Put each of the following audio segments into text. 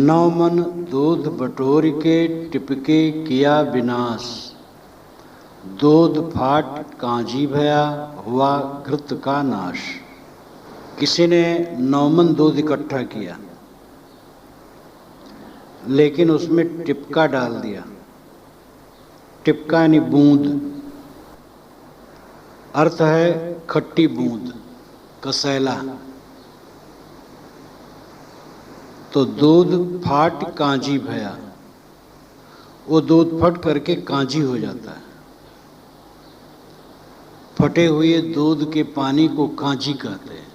नौ मन दूध बटोर के टिपके किया विनाश, दूध फाट कांजी भया हुआ घृत का नाश। किसी ने 9 मन दूध इकट्ठा किया लेकिन उसमें टिपका डाल दिया। टिपका यानी बूंद, अर्थ है खट्टी बूंद, कसैला। तो दूध फाट कांजी भया, वो दूध फट करके कांजी हो जाता है। फटे हुए दूध के पानी को कांजी कहते हैं।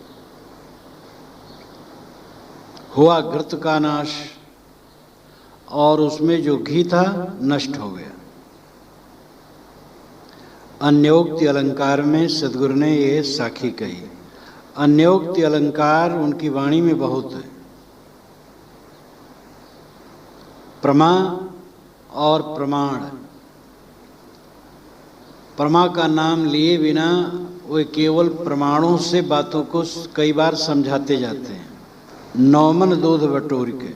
हुआ घृत का नाश, और उसमें जो घी था नष्ट हो गया। अन्योक्ति अलंकार में सद्गुरु ने यह साखी कही। अन्योक्ति अलंकार उनकी वाणी में बहुत है। प्रमा और प्रमाण, प्रमा का नाम लिए बिना वे केवल प्रमाणों से बातों को कई बार समझाते जाते हैं। 9 मन दूध बटोर के,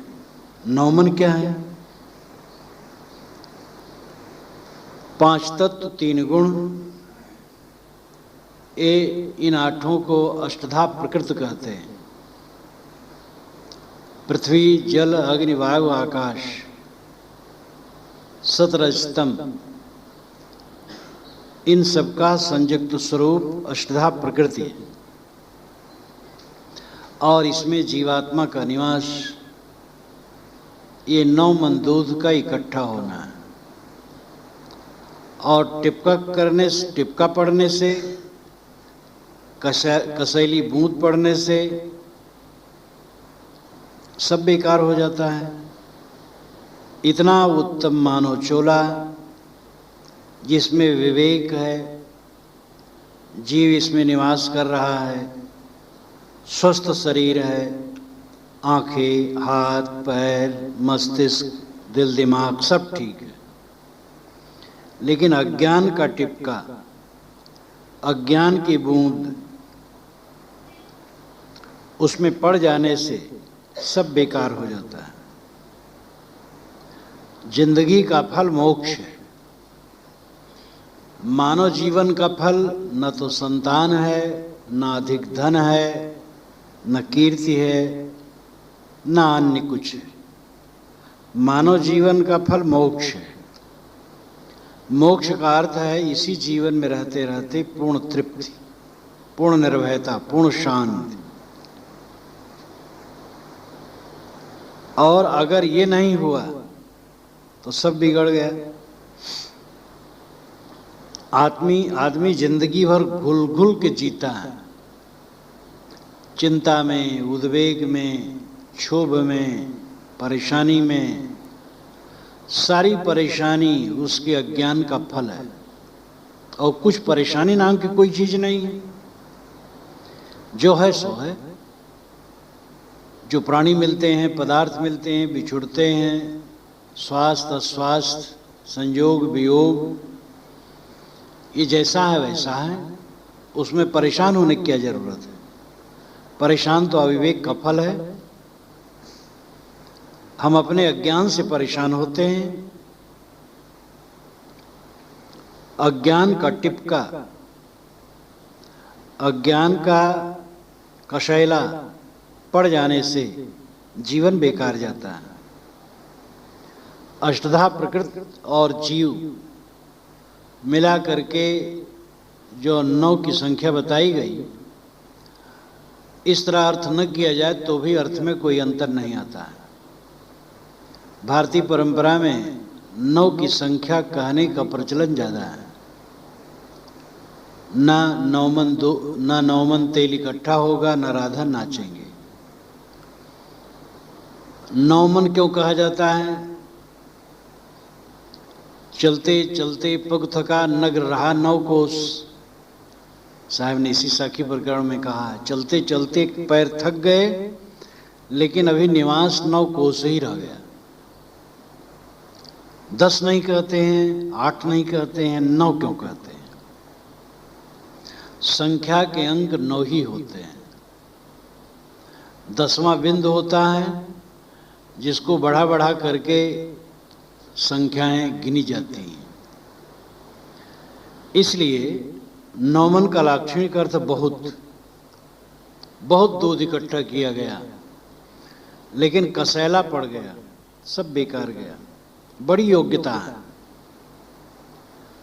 9 मन क्या है? 5 तत्व 3 गुण, इन 8 को अष्टधा प्रकृत कहते हैं। पृथ्वी, जल, अग्नि, वायु, आकाश, सतरजतम, इन सबका संयुक्त स्वरूप अष्टधा प्रकृति है। और इसमें जीवात्मा का निवास, ये 9 मन दूध का इकट्ठा होना है। और टिपका पड़ने से, कसैली बूंद पड़ने से सब बेकार हो जाता है। इतना उत्तम मानो चोला जिसमें विवेक है, जीव इसमें निवास कर रहा है, स्वस्थ शरीर है, आंखें, हाथ, पैर, मस्तिष्क, दिल, दिमाग सब ठीक है। लेकिन अज्ञान का टिपका, अज्ञान की बूंद उसमें पड़ जाने से सब बेकार हो जाता है। जिंदगी का फल मोक्ष है। मानव जीवन का फल न तो संतान है, न अधिक धन है, न कीर्ति है, न अन्य कुछ है। मानव जीवन का फल मोक्ष है। मोक्ष का अर्थ है इसी जीवन में रहते रहते पूर्ण तृप्ति, पूर्ण निर्भयता, पूर्ण शांति। और अगर ये नहीं हुआ तो सब बिगड़ गया। आदमी जिंदगी भर घुल घुल के जीता है, चिंता में, उद्वेग में, क्षोभ में, परेशानी में। सारी परेशानी उसके अज्ञान का फल है। और कुछ परेशानी नाम की कोई चीज नहीं है। जो है सो है। जो प्राणी मिलते हैं, पदार्थ मिलते हैं, बिछुड़ते हैं, स्वास्थ्य अस्वास्थ्य, संयोग वियोग, ये जैसा है वैसा है। उसमें परेशान होने की क्या जरूरत है? परेशान तो अविवेक का फल है। हम अपने अज्ञान से परेशान होते हैं। अज्ञान का टिपका, अज्ञान का कशैला पड़ जाने से जीवन बेकार जाता है। अष्टधा प्रकृति और जीव मिला करके जो 9 की संख्या बताई गई, इस तरह अर्थ न किया जाए तो भी अर्थ में कोई अंतर नहीं आता है। भारतीय परंपरा में 9 की संख्या कहने का प्रचलन ज्यादा है। ना 9 मन तेल इकट्ठा होगा, न राधा नाचेंगे। 9 मन क्यों कहा जाता है? चलते चलते पग थका, नगर रहा 9 कोस। साहब ने इसी साखी प्रकरण में कहा है, चलते चलते पैर थक गए लेकिन अभी निवास 9 कोस ही रह गया। 10 नहीं कहते हैं, 8 नहीं कहते हैं, 9 क्यों कहते हैं? संख्या के अंक 9 ही होते हैं। 10वां बिंदु होता है जिसको बढ़ा बढ़ा करके संख्याएं गिनी जाती हैं। इसलिए नौमन का लाक्षणिक अर्थ बहुत बहुत दूध इकट्ठा किया गया, लेकिन कसैला पड़ गया, सब बेकार गया। बड़ी योग्यता है,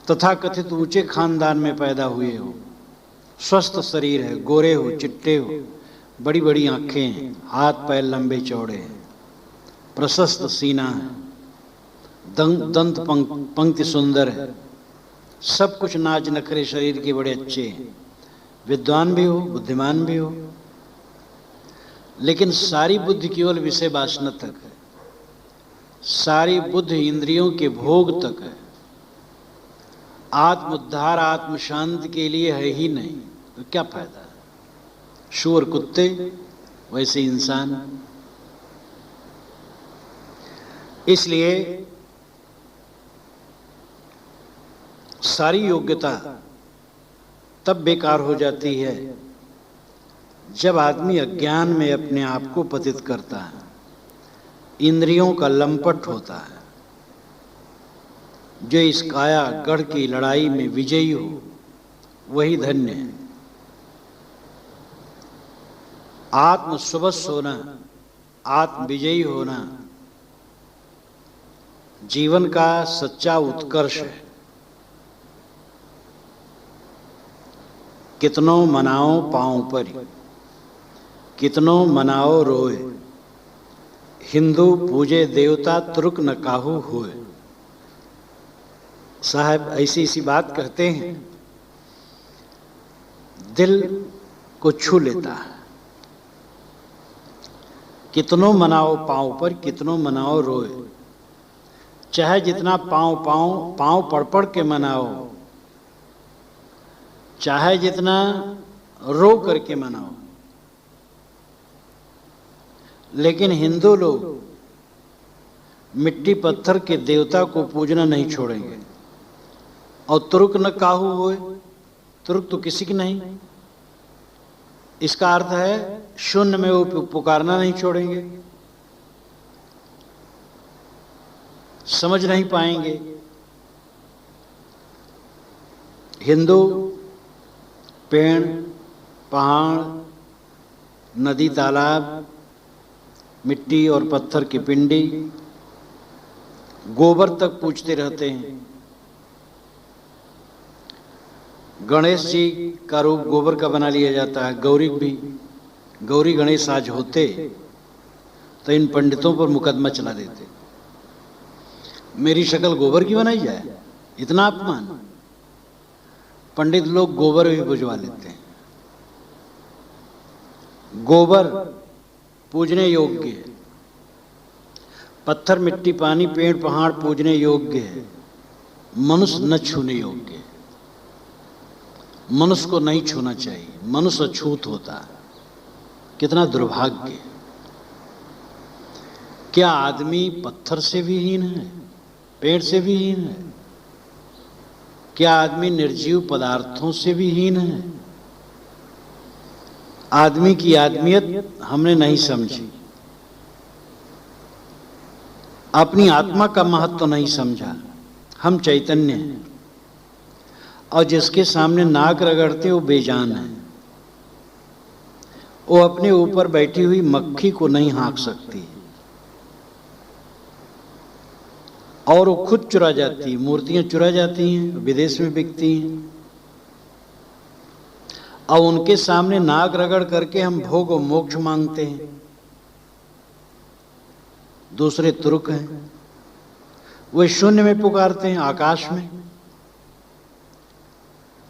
तथाकथित ऊंचे खानदान में पैदा हुए हो, स्वस्थ शरीर है, गोरे हो, चिट्टे हो, बड़ी बड़ी आंखें हैं, हाथ पैर लंबे चौड़े हैं, प्रशस्त सीना है, दंत पंक्ति सुंदर है, सब कुछ नाज नखरे शरीर के बड़े अच्छे हैं, विद्वान भी हो, बुद्धिमान भी हो, लेकिन सारी बुद्धि केवल विषय वासना तक है, सारी बुद्धि इंद्रियों के भोग तक है, आत्म उद्धार आत्म शांति के लिए है ही नहीं, तो क्या फायदा है। शुअर कुत्ते वैसे इंसान। इसलिए सारी योग्यता तब बेकार हो जाती है जब आदमी अज्ञान में अपने आप को पतित करता है, इंद्रियों का लंपट होता है। जो इस काया गढ़ की लड़ाई में विजयी हो वही धन्य है। आत्म स्वस्व होना, आत्म विजयी होना जीवन का सच्चा उत्कर्ष है। कितनों मनाओ पांव पर, कितनों मनाओ रोए, हिंदू पूजे देवता तुर्क न काहू होए। साहब ऐसी ऐसी बात कहते हैं, दिल को छू लेता है। कितनों मनाओ पांव पर, कितनों मनाओ रोए, चाहे जितना पांव पड़ पड़ के मनाओ, चाहे जितना रो करके मनाओ, लेकिन हिंदू लोग मिट्टी पत्थर के देवता को पूजना नहीं छोड़ेंगे। और तुर्क न काहू होए, तुर्क तो किसी की नहीं, इसका अर्थ है शून्य में वो पुकारना नहीं छोड़ेंगे। समझ नहीं पाएंगे। हिंदू पेड़, पहाड़, नदी, तालाब, मिट्टी और पत्थर की पिंडी, गोबर तक पूजते रहते हैं। गणेश जी का रूप गोबर का बना लिया जाता है। गौरी भी, गौरी गणेश आज होते तो इन पंडितों पर मुकदमा चला देते, मेरी शक्ल गोबर की बनाई जाए, इतना अपमान। पंडित लोग गोबर भी बुझवा लेते हैं। गोबर पूजने योग्य है, पत्थर मिट्टी पानी पेड़ पहाड़ पूजने योग्य है, मनुष्य न छूने योग्य है। मनुष्य को नहीं छूना चाहिए, मनुष्य अछूत होता है। कितना दुर्भाग्य। क्या आदमी पत्थर से भी हीन है, पेड़ से भी हीन है? क्या आदमी निर्जीव पदार्थों से भी हीन है? आदमी की आदमियत हमने नहीं समझी, अपनी आत्मा का महत्व तो नहीं समझा। हम चैतन्य हैं, और जिसके सामने नाक रगड़ते वो बेजान है। वो अपने ऊपर बैठी हुई मक्खी को नहीं हाँक सकती, और वो खुद चुरा जाती है। मूर्तियां चुरा जाती हैं, विदेश में बिकती हैं, और उनके सामने नाक रगड़ करके हम भोग और मोक्ष मांगते हैं। दूसरे तुर्क हैं, वे शून्य में पुकारते हैं, आकाश में।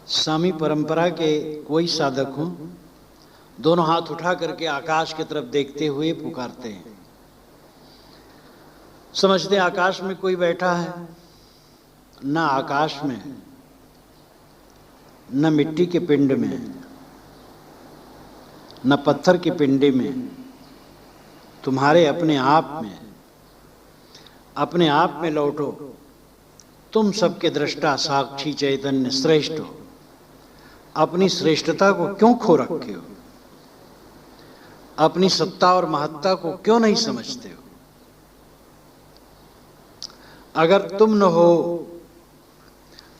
स्वामी परंपरा के कोई साधक हो, दोनों हाथ उठा करके आकाश की तरफ देखते हुए पुकारते हैं। समझते आकाश में कोई बैठा है। ना आकाश में, न मिट्टी के पिंड में, न पत्थर की पिंडी में, तुम्हारे अपने आप में, अपने आप में लौटो। तुम सबके दृष्टा साक्षी चैतन्य श्रेष्ठ हो। अपनी श्रेष्ठता को क्यों खो रखे हो? अपनी सत्ता और महत्ता को क्यों नहीं समझते हो? अगर तुम न हो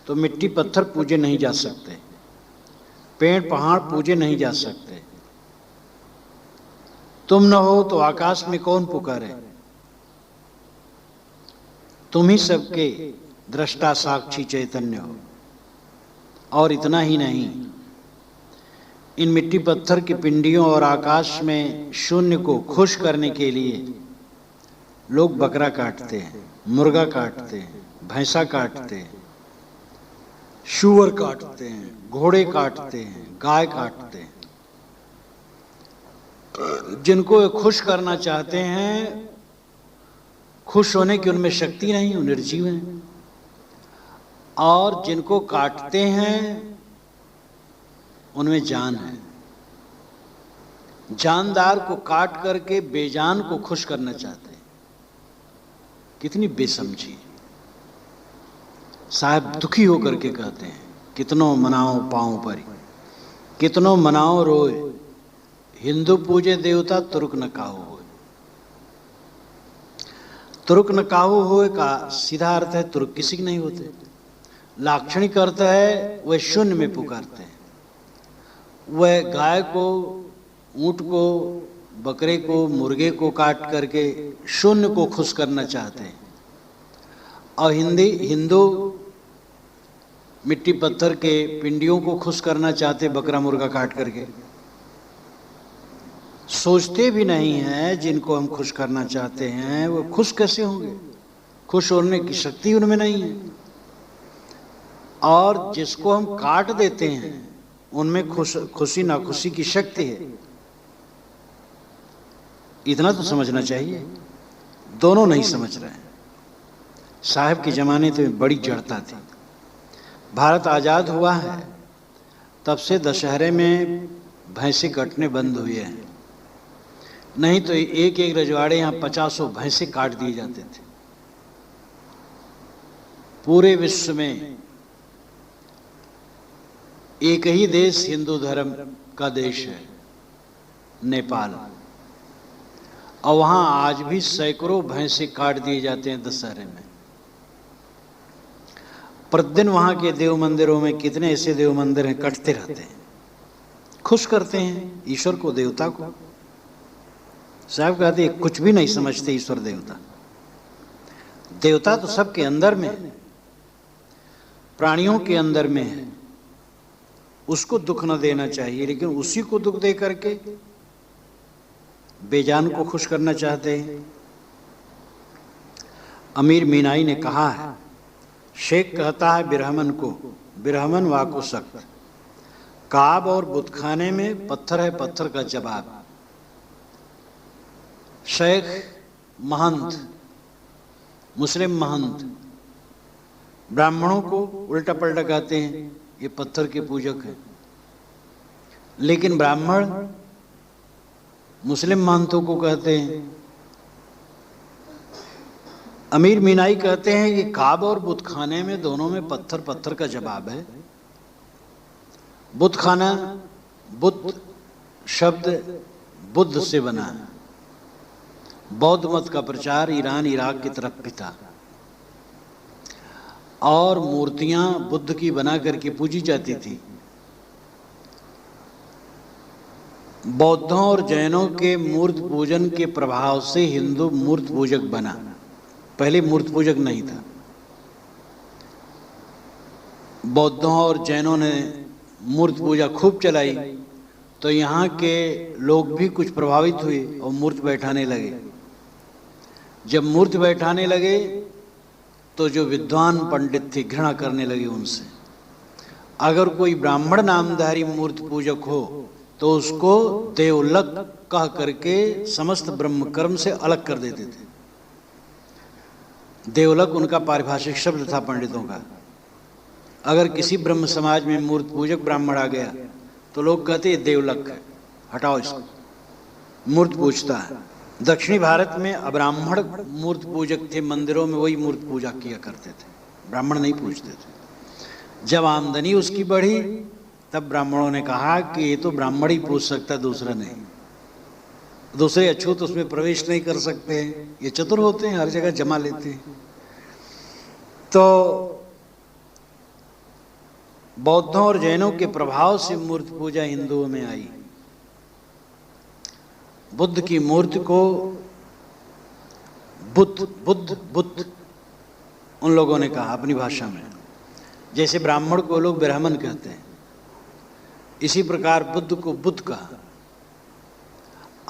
तो मिट्टी पत्थर पूजे नहीं जा सकते, पेड़ पहाड़ पूजे नहीं जा सकते। तुम न हो तो आकाश में कौन पुकारे। तुम ही सबके दृष्टा साक्षी चैतन्य हो। और इतना ही नहीं, इन मिट्टी पत्थर की पिंडियों और आकाश में शून्य को खुश करने के लिए लोग बकरा काटते हैं, मुर्गा काटते हैं, भैंसा काटते हैं, सूअर काटते हैं, घोड़े काटते हैं, गाय काटते हैं। जिनको वे खुश करना चाहते हैं, खुश होने की उनमें शक्ति नहीं, वो निर्जीव हैं। और जिनको काटते हैं उनमें जान है। जानदार को काट करके बेजान को खुश करना चाहते हैं। कितनी बेसमझी। साहब दुखी होकर के कहते हैं, कितनों मनाओ पांव पर, कितनों मनाओ रोए, हिंदू पूजे देवता तुर्क न काहू होए। तुर्क न काहू होए का सीधा अर्थ है तुर्क किसी के नहीं होते। लाक्षणिक अर्थ है वह शून्य में पुकारते हैं। वह गाय को, ऊंट को, बकरे को, मुर्गे को काट करके शून्य को खुश करना चाहते हैं। और हिंदू मिट्टी पत्थर के पिंडियों को खुश करना चाहते, बकरा मुर्गा काट करके। सोचते भी नहीं हैं जिनको हम खुश करना चाहते हैं वो खुश कैसे होंगे। खुश होने की शक्ति उनमें नहीं है। और जिसको हम काट देते हैं उनमें खुशी नाखुशी की शक्ति है। इतना तो समझना चाहिए। दोनों नहीं समझ रहे हैं। साहब के जमाने तो बड़ी जड़ता थी। भारत आजाद हुआ है तब से दशहरे में भैंसे कटने बंद हुए हैं। नहीं तो एक एक रजवाड़े यहाँ 50 भैंसे काट दिए जाते थे। पूरे विश्व में एक ही देश हिंदू धर्म का देश है, नेपाल। और वहां आज भी सैकड़ों भैंसे काट दिए जाते हैं दशहरे में। प्रतिदिन वहां के देव मंदिरों में कितने ऐसे देव मंदिर हैं, कटते रहते हैं। खुश करते हैं ईश्वर को, देवता को। साहब कहते हैं कुछ भी नहीं समझते ईश्वर देवता। देवता तो सबके अंदर में है, प्राणियों के अंदर में है। उसको दुख न देना चाहिए, लेकिन उसी को दुख दे करके बेजान को खुश करना चाहते हैं। अमीर मीनाई ने कहा है, शेख कहता है बिरहमन को, बिरहमन वाको सख्त, काब और बुतखाने में पत्थर है पत्थर का जवाब। शेख महंत, मुस्लिम महंत ब्राह्मणों को उल्टा पलटा कहते हैं, ये पत्थर के पूजक हैं। लेकिन ब्राह्मण मुस्लिम महंतों को कहते हैं। अमीर मीनाई कहते हैं कि काब और बुतखाने में दोनों में पत्थर पत्थर का जवाब है। बुतखाना, बुद्ध शब्द बुद्ध से बना है। बौद्ध मत का प्रचार ईरान इराक की तरफ भी था और मूर्तियां बुद्ध की बना करके पूजी जाती थी। बौद्धों और जैनों के मूर्त पूजन के प्रभाव से हिंदू मूर्त पूजक बना। पहले मूर्त पूजक नहीं था। बौद्धों और जैनों ने मूर्त पूजा खूब चलाई तो यहाँ के लोग भी कुछ प्रभावित हुए और मूर्त बैठाने लगे। जब मूर्त बैठाने लगे तो जो विद्वान पंडित थे घृणा करने लगे उनसे। अगर कोई ब्राह्मण नामधारी मूर्त पूजक हो तो उसको देवलक कह करके समस्त ब्रह्म कर्म से अलग कर देते थे। देवलक उनका पारिभाषिक शब्द था पंडितों का। अगर किसी ब्रह्म समाज में मूर्त पूजक ब्राह्मण आ गया तो लोग कहते हैं देवलक है, हटाओ इसको, मूर्त पूजता है। दक्षिणी भारत में अब्राह्मण मूर्त पूजक थे, मंदिरों में वही मूर्त पूजा किया करते थे, ब्राह्मण नहीं पूजते थे। जब आमदनी उसकी बढ़ी तब ब्राह्मणों ने कहा कि ये तो ब्राह्मण ही पूज सकता है, दूसरा नहीं। दूसरे अछूत उसमें प्रवेश नहीं कर सकते हैं। ये चतुर होते हैं, हर जगह जमा लेते हैं। तो बौद्धों और जैनों के प्रभाव से मूर्ति पूजा हिंदुओं में आई। बुद्ध की मूर्ति को बुद्ध बुद्ध बुद्ध उन लोगों ने कहा अपनी भाषा में, जैसे ब्राह्मण को लोग ब्राह्मण कहते हैं, इसी प्रकार बुद्ध को बुद्ध कहा।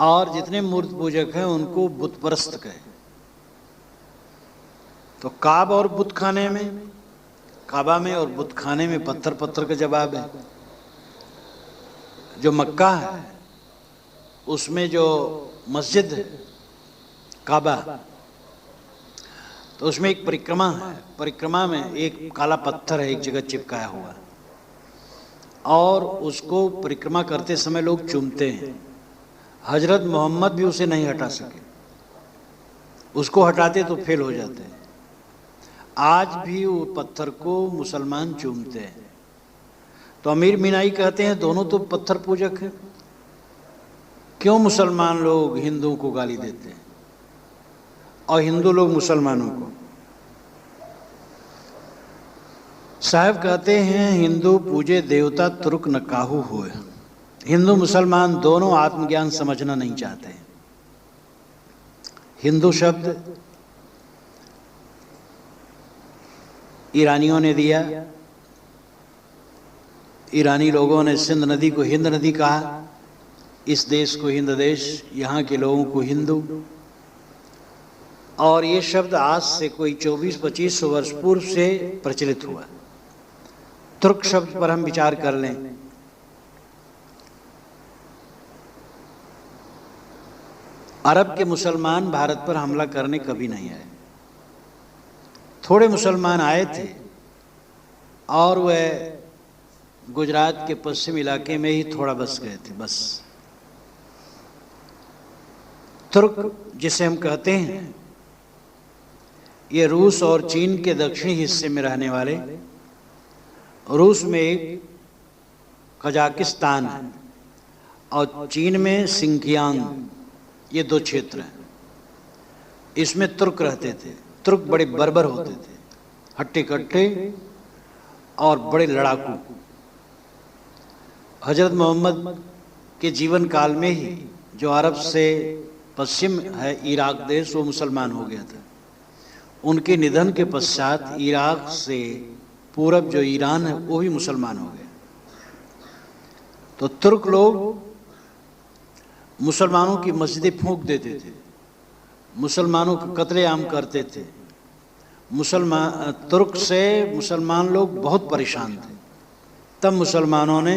और जितने मूर्ति पूजक हैं उनको बुद्ध परस्त कहे। तो काब और बुद्ध खाने में, काबा में और बुद्ध खाने में पत्थर पत्थर का जवाब है। जो मक्का है उसमें जो मस्जिद है काबा, तो उसमें एक परिक्रमा है, परिक्रमा में एक काला पत्थर है एक जगह चिपकाया हुआ, और उसको परिक्रमा करते समय लोग चूमते हैं। हजरत मोहम्मद भी उसे नहीं हटा सके, उसको हटाते तो फेल हो जाते हैं। आज भी वो पत्थर को मुसलमान चूमते हैं। तो अमीर मीनाई कहते हैं दोनों तो पत्थर पूजक हैं, क्यों मुसलमान लोग हिंदुओं को गाली देते हैं और हिंदू लोग मुसलमानों को। साहब कहते हैं हिंदू पूजे देवता तुर्क न काहू हुए। हिंदू मुसलमान दोनों आत्मज्ञान समझना नहीं चाहते। हिंदू शब्द ईरानियों ने दिया, ईरानी लोगों ने सिंध नदी को हिंद नदी कहा, इस देश को हिंद देश, यहाँ के लोगों को हिंदू। और ये शब्द आज से कोई 24-25 वर्ष पूर्व से प्रचलित हुआ। तुर्क शब्द पर हम विचार कर लें, अरब के मुसलमान भारत पर हमला करने कभी नहीं आए। थोड़े मुसलमान आए थे और वह गुजरात के पश्चिम इलाके में ही थोड़ा बस गए थे, बस। तुर्क जिसे हम कहते हैं, ये रूस और चीन के दक्षिणी हिस्से में रहने वाले, रूस में एक कजाकिस्तान है और चीन में सिंकियांग, ये दो क्षेत्र हैं। इसमें तुर्क रहते थे। तुर्क बड़े बर्बर होते थे, हट्टे कट्टे और बड़े लड़ाकू। हजरत मोहम्मद के जीवन काल में ही जो अरब से पश्चिम है इराक देश, वो मुसलमान हो गया था। उनके निधन के पश्चात इराक से पूरब जो ईरान है वो भी मुसलमान हो गया। तो तुर्क लोग मुसलमानों की मस्जिदें फूंक देते थे, मुसलमानों का कत्लेआम करते थे। तुर्क से मुसलमान लोग बहुत परेशान थे। तब मुसलमानों ने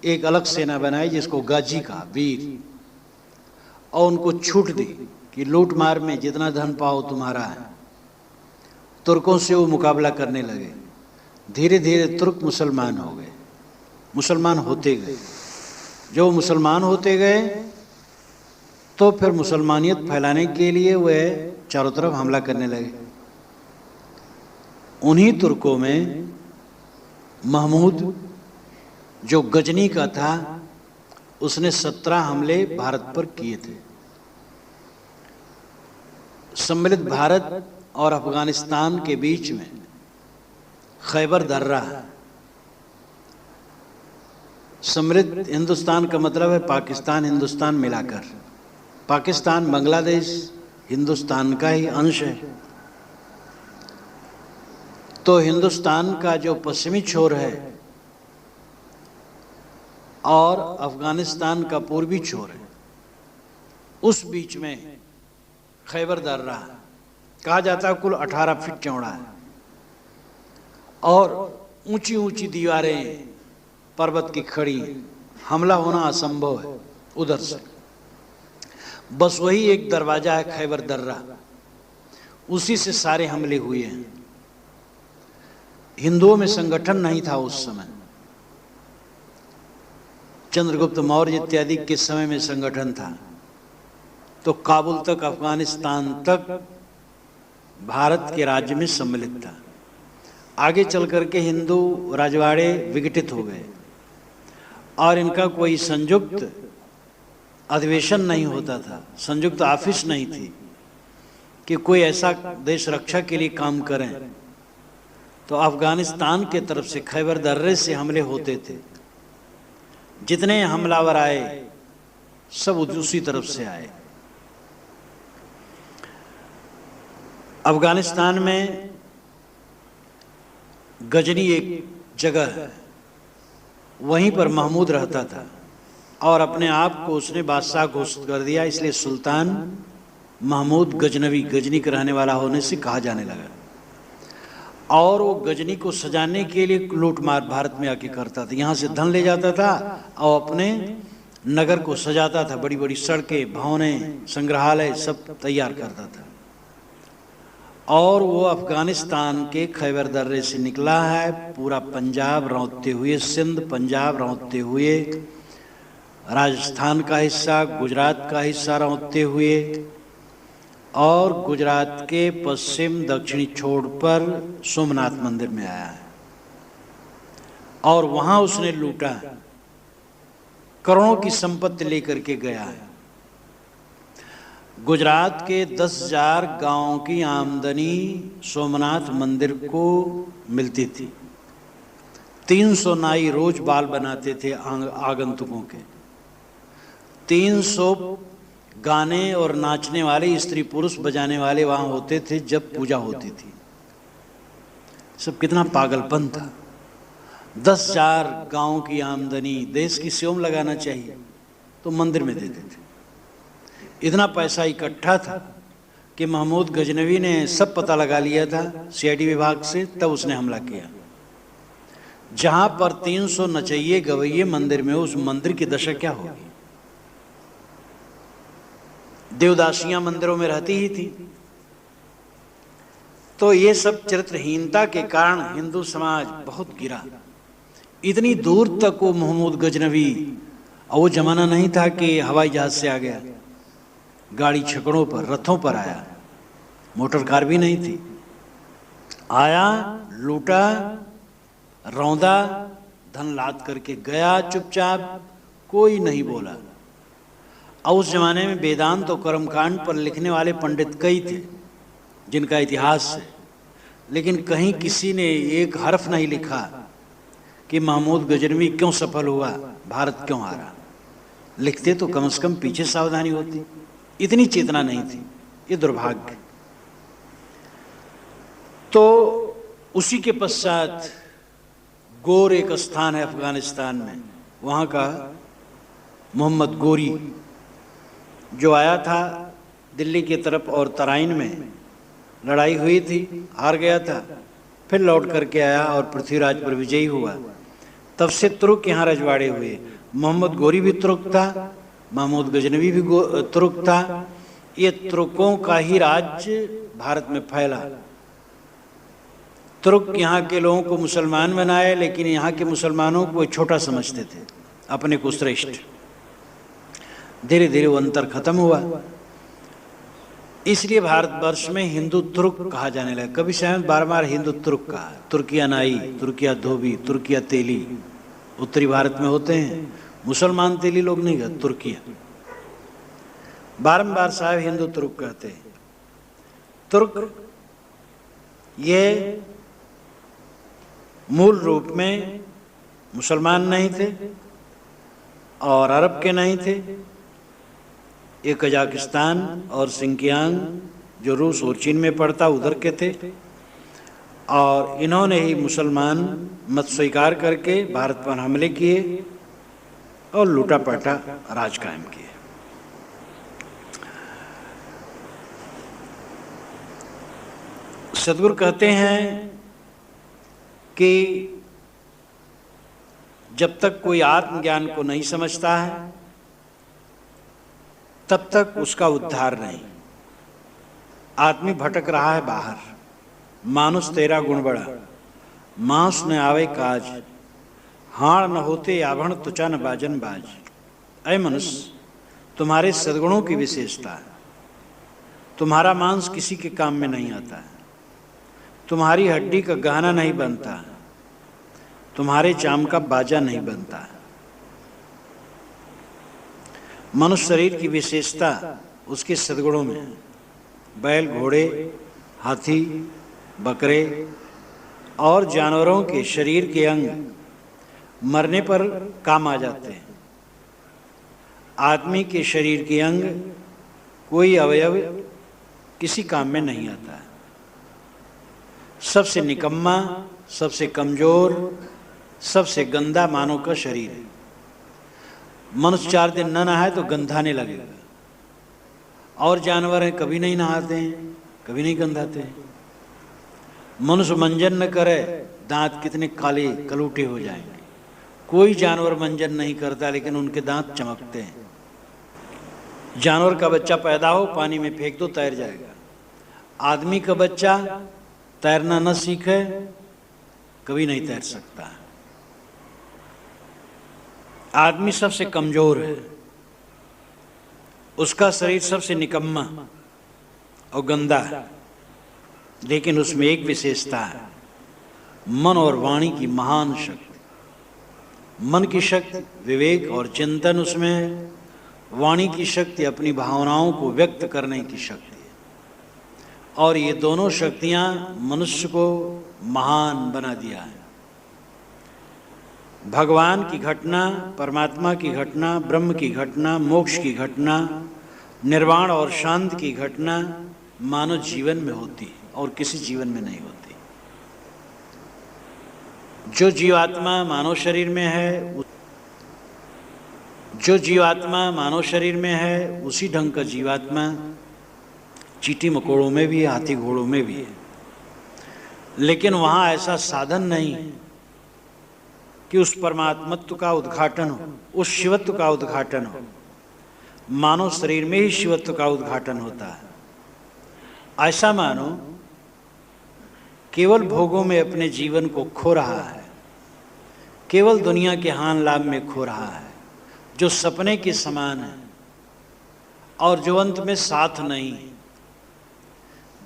एक अलग सेना बनाई जिसको गाजी कहा, वीर, और उनको छूट दी कि लूट मार में जितना धन पाओ तुम्हारा है। तुर्कों से वो मुकाबला करने लगे। धीरे धीरे तुर्क मुसलमान हो गए, मुसलमान होते गए। जो मुसलमान होते गए तो फिर मुसलमानियत फैलाने के लिए वह चारों तरफ हमला करने लगे। उन्हीं तुर्कों में महमूद जो गजनी का था, उसने 17 हमले भारत पर किए थे। सम्मिलित भारत और अफगानिस्तान के बीच में खैबर दर्रा, सम्मिलित हिंदुस्तान का मतलब है पाकिस्तान हिंदुस्तान मिलाकर। पाकिस्तान बांग्लादेश हिंदुस्तान का ही अंश है। तो हिंदुस्तान का जो पश्चिमी छोर है और अफगानिस्तान का पूर्वी छोर है, उस बीच में खैबर दर्रा कहा जाता है, कुल 18 फीट चौड़ा है और ऊंची ऊंची दीवारें पर्वत की खड़ी, हमला होना असंभव है उधर से। बस वही एक दरवाजा है खैबर दर्रा, उसी से सारे हमले हुए हैं। हिंदुओं में संगठन नहीं था उस समय। चंद्रगुप्त मौर्य इत्यादि के समय में संगठन था। तो काबुल तक, अफगानिस्तान तक भारत के राज्य में सम्मिलित था। आगे चल करके हिंदू राजवाड़े विघटित हो गए और इनका कोई संयुक्त अधिवेशन नहीं होता था, संयुक्त ऑफिस नहीं थी कि कोई ऐसा देश रक्षा के लिए काम करें। तो अफगानिस्तान के तरफ से खैबर दर्रे से हमले होते थे। जितने हमलावर आए सब उसी तरफ से आए। अफगानिस्तान में गजनी एक जगह है, वहीं पर महमूद रहता था और अपने आप को उसने बादशाह घोषित कर दिया, इसलिए सुल्तान महमूद गजनवी, गजनी का रहने वाला होने से कहा जाने लगा। और वो गजनी को सजाने के लिए लूटमार भारत में आके करता था, यहाँ से धन ले जाता था और अपने नगर को सजाता था, बड़ी बड़ी सड़कें, भवनें, संग्रहालय सब तैयार करता था। और वो अफगानिस्तान के खैबर दर्रे से निकला है, पूरा पंजाब रौंदते हुए, सिंध पंजाब रौंदते हुए, राजस्थान का हिस्सा, गुजरात का हिस्सा रौंदते हुए, और गुजरात के पश्चिम दक्षिणी छोर पर सोमनाथ मंदिर में आया है और वहां उसने लूटा, करोड़ों की संपत्ति लेकर के गया है। गुजरात के 10,000 गांवों की आमदनी सोमनाथ मंदिर को मिलती थी। 300 नाई रोज बाल बनाते थे आगंतुकों के। 300 गाने और नाचने वाले स्त्री पुरुष बजाने वाले वहां होते थे जब पूजा होती थी। सब कितना पागलपन था। 10,000 गांव की आमदनी, देश की सेवा में लगाना चाहिए तो मंदिर में देते थे। इतना पैसा इकट्ठा था कि महमूद गजनवी ने सब पता लगा लिया था सीआईडी विभाग से, तब उसने हमला किया। जहां पर 300 नचैये गवैये मंदिर में, उस मंदिर की दशा क्या होगी। देवदासियां मंदिरों में रहती ही थी। तो ये सब चरित्रहीनता के कारण हिंदू समाज बहुत गिरा। इतनी दूर तक वो महमूद गजनवी, और वो जमाना नहीं था कि हवाई जहाज से आ गया, गाड़ी छकड़ों पर, रथों पर आया, मोटर कार भी नहीं थी। आया, लूटा, रौंदा, धन लाद करके गया चुपचाप, कोई नहीं बोला। और उस जमाने में वेदांत और कर्मकांड पर लिखने वाले पंडित कई थे जिनका इतिहास है, लेकिन कहीं किसी ने एक हर्फ नहीं लिखा कि महमूद गजनवी क्यों सफल हुआ, भारत क्यों हारा। लिखते तो कम से कम पीछे सावधानी होती। इतनी चेतना नहीं थी। ये दुर्भाग्य। तो उसी के पश्चात गोर एक स्थान है अफगानिस्तान में, वहाँ का मोहम्मद गोरी जो आया था दिल्ली की तरफ और तराइन में लड़ाई हुई थी, हार गया था, फिर लौट करके आया और पृथ्वीराज पर विजयी हुआ। तब से तुर्क यहाँ रजवाड़े हुए। मोहम्मद गोरी भी तुर्क था, महमूद गजनवी भी तुर्क था। ये तुर्कों का ही राज्य भारत में फैला। तुर्क यहाँ के लोगों को मुसलमान बनाए, लेकिन यहाँ के मुसलमानों को छोटा समझते थे, अपने को श्रेष्ठ। धीरे धीरे वो अंतर खत्म हुआ। इसलिए भारतवर्ष में हिंदू तुर्क कहा जाने लगा। कभी शायद बार बार हिंदू तुर्क कहा। तुर्किया नाई, तुर्किया धोबी, तुर्किया तेली उत्तरी भारत में होते हैं। मुसलमान तेली लोग नहीं कहते, तुर्किया। बारंबार साहब हिंदू तुर्क कहते हैं। तुर्क ये मूल रूप में मुसलमान नहीं थे और अरब के नहीं थे। ये कजाकिस्तान और सिंकियांग जो रूस और चीन में पड़ता उधर के थे, और इन्होंने ही मुसलमान मत स्वीकार करके भारत पर हमले किए और लूटा पाटा राज कायम किए। सदगुरु कहते हैं कि जब तक कोई आत्मज्ञान को नहीं समझता है तब तक उसका उद्धार नहीं। आदमी भटक रहा है बाहर। मानुष तेरा गुण बड़ा, मांस न आवे काज, हाड़ न होते आभण तुचा न बाजन बाज। ऐ मनुष्य, तुम्हारे सद्गुणों की विशेषता है। तुम्हारा मांस किसी के काम में नहीं आता है, तुम्हारी हड्डी का गहना नहीं बनता, तुम्हारे चाम का बाजा नहीं बनता। मनुष्य शरीर की विशेषता उसके सद्गुणों में है। बैल, घोड़े, हाथी, बकरे और जानवरों के शरीर के अंग मरने पर काम आ जाते हैं। आदमी के शरीर के अंग कोई अवयव किसी काम में नहीं आता है। सबसे निकम्मा, सबसे कमजोर, सबसे गंदा मानव का शरीर है। मनुष्य 4 दिन न नहाए तो गंधाने लगेगा, और जानवर हैं कभी नहीं नहाते हैं, कभी नहीं गंधाते हैं। मनुष्य मंजन न करे, दांत कितने काले कलूटे हो जाएंगे। कोई जानवर मंजन नहीं करता, लेकिन उनके दांत चमकते हैं। जानवर का बच्चा पैदा हो, पानी में फेंक दो, तैर जाएगा। आदमी का बच्चा तैरना न सीखे, कभी नहीं तैर सकता। आदमी सबसे कमजोर है, उसका शरीर सबसे निकम्मा और गंदा है, लेकिन उसमें एक विशेषता है, मन और वाणी की महान शक्ति। मन की शक्ति विवेक और चिंतन उसमें है, वाणी की शक्ति अपनी भावनाओं को व्यक्त करने की शक्ति है। और ये दोनों शक्तियां मनुष्य को महान बना दिया है। भगवान की घटना, परमात्मा की घटना, ब्रह्म की घटना, मोक्ष की घटना, निर्वाण और शांति की घटना मानव जीवन में होती है और किसी जीवन में नहीं होती। जो जीवात्मा मानव शरीर में है, जो जीवात्मा मानव शरीर में है, उसी ढंग का जीवात्मा चींटी मकोड़ों में भी है, हाथी घोड़ों में भी है। लेकिन वहाँ ऐसा साधन नहीं कि उस परमात्मत्व का उद्घाटन हो, उस शिवत्व का उद्घाटन हो। मानव शरीर में ही शिवत्व का उद्घाटन होता है। ऐसा मानो केवल भोगों में अपने जीवन को खो रहा है, केवल दुनिया के हान लाभ में खो रहा है, जो सपने के समान है और जो अंत में साथ नहीं है,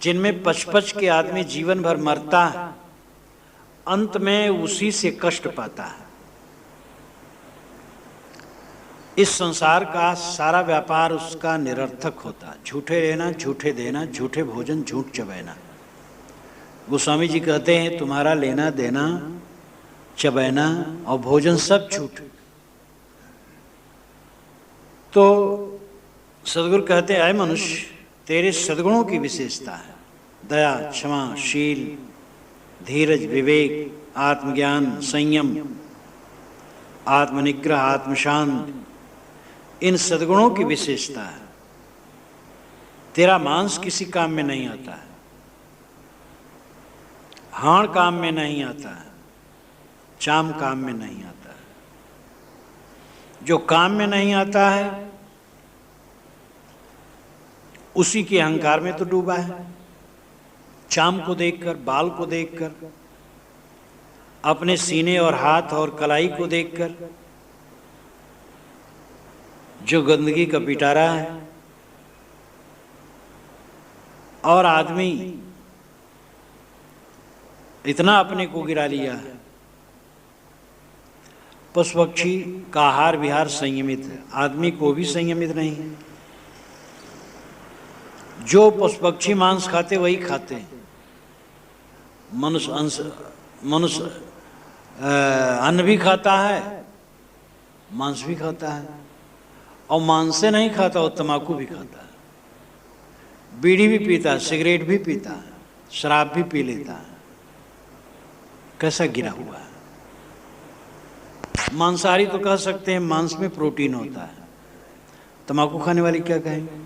जिनमें पच के आदमी जीवन भर मरता है, अंत में उसी से कष्ट पाता है। इस संसार का सारा व्यापार उसका निरर्थक होता है। झूठे लेना, झूठे देना, झूठे भोजन, झूठ चबैना। गोस्वामी जी कहते हैं तुम्हारा लेना देना, चबैना और भोजन सब झूठ। तो सदगुरु कहते हैं, आए मनुष्य, तेरे सद्गुणों की विशेषता है दया, क्षमा, शील, धीरज, विवेक, आत्मज्ञान, संयम, आत्मनिग्रह, आत्मशांत, इन सद्गुणों की विशेषता है। तेरा मांस किसी काम में नहीं आता है, हाड़ काम में नहीं आता है, चाम काम में नहीं आता है। जो काम में नहीं आता है उसी के अहंकार में तो डूबा है। चाम को देखकर, बाल को देखकर, अपने सीने और हाथ और कलाई को देखकर जो गंदगी का पिटारा है। और आदमी इतना अपने को गिरा लिया है। पशु पक्षी का आहार विहार संयमित है, आदमी को भी संयमित नहीं है। जो पशु पक्षी मांस खाते वही खाते हैं। मनुष्य अन्न भी खाता है, मांस भी खाता है, और मांस से नहीं खाता, वो तम्बाकू भी खाता है, बीड़ी भी पीता है, सिगरेट भी पीता है, शराब भी पी लेता है। कैसा गिरा हुआ है। मांसाहारी तो कह सकते हैं मांस में प्रोटीन होता है, तम्बाकू खाने वाले क्या कहेंगे?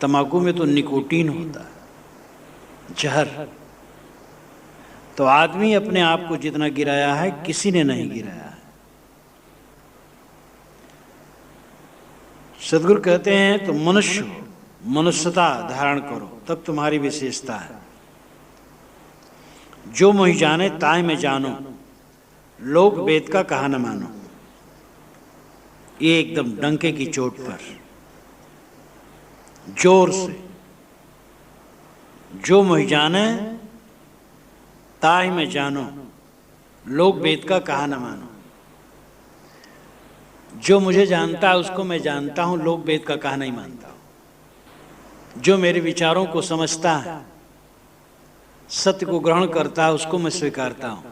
तम्बाकू में तो निकोटीन होता है, जहर। तो आदमी अपने आप को जितना गिराया है किसी ने नहीं गिराया है। सद्गुरु कहते हैं तो मनुष्य हो, मनुष्यता धारण करो, तब तुम्हारी विशेषता है। जो मोहि जाने ताहि में जानो, लोक वेद का कहा न मानो। ये एकदम डंके की चोट पर जोर से, जो मोहि जाने ताहि में जानो, लोक वेद का कहा न मानो। जो मुझे जानता है उसको मैं जानता हूं, लोक वेद का कहा नहीं मानता हूं। जो मेरे विचारों को समझता है सत्य को ग्रहण करता है उसको मैं स्वीकारता हूं,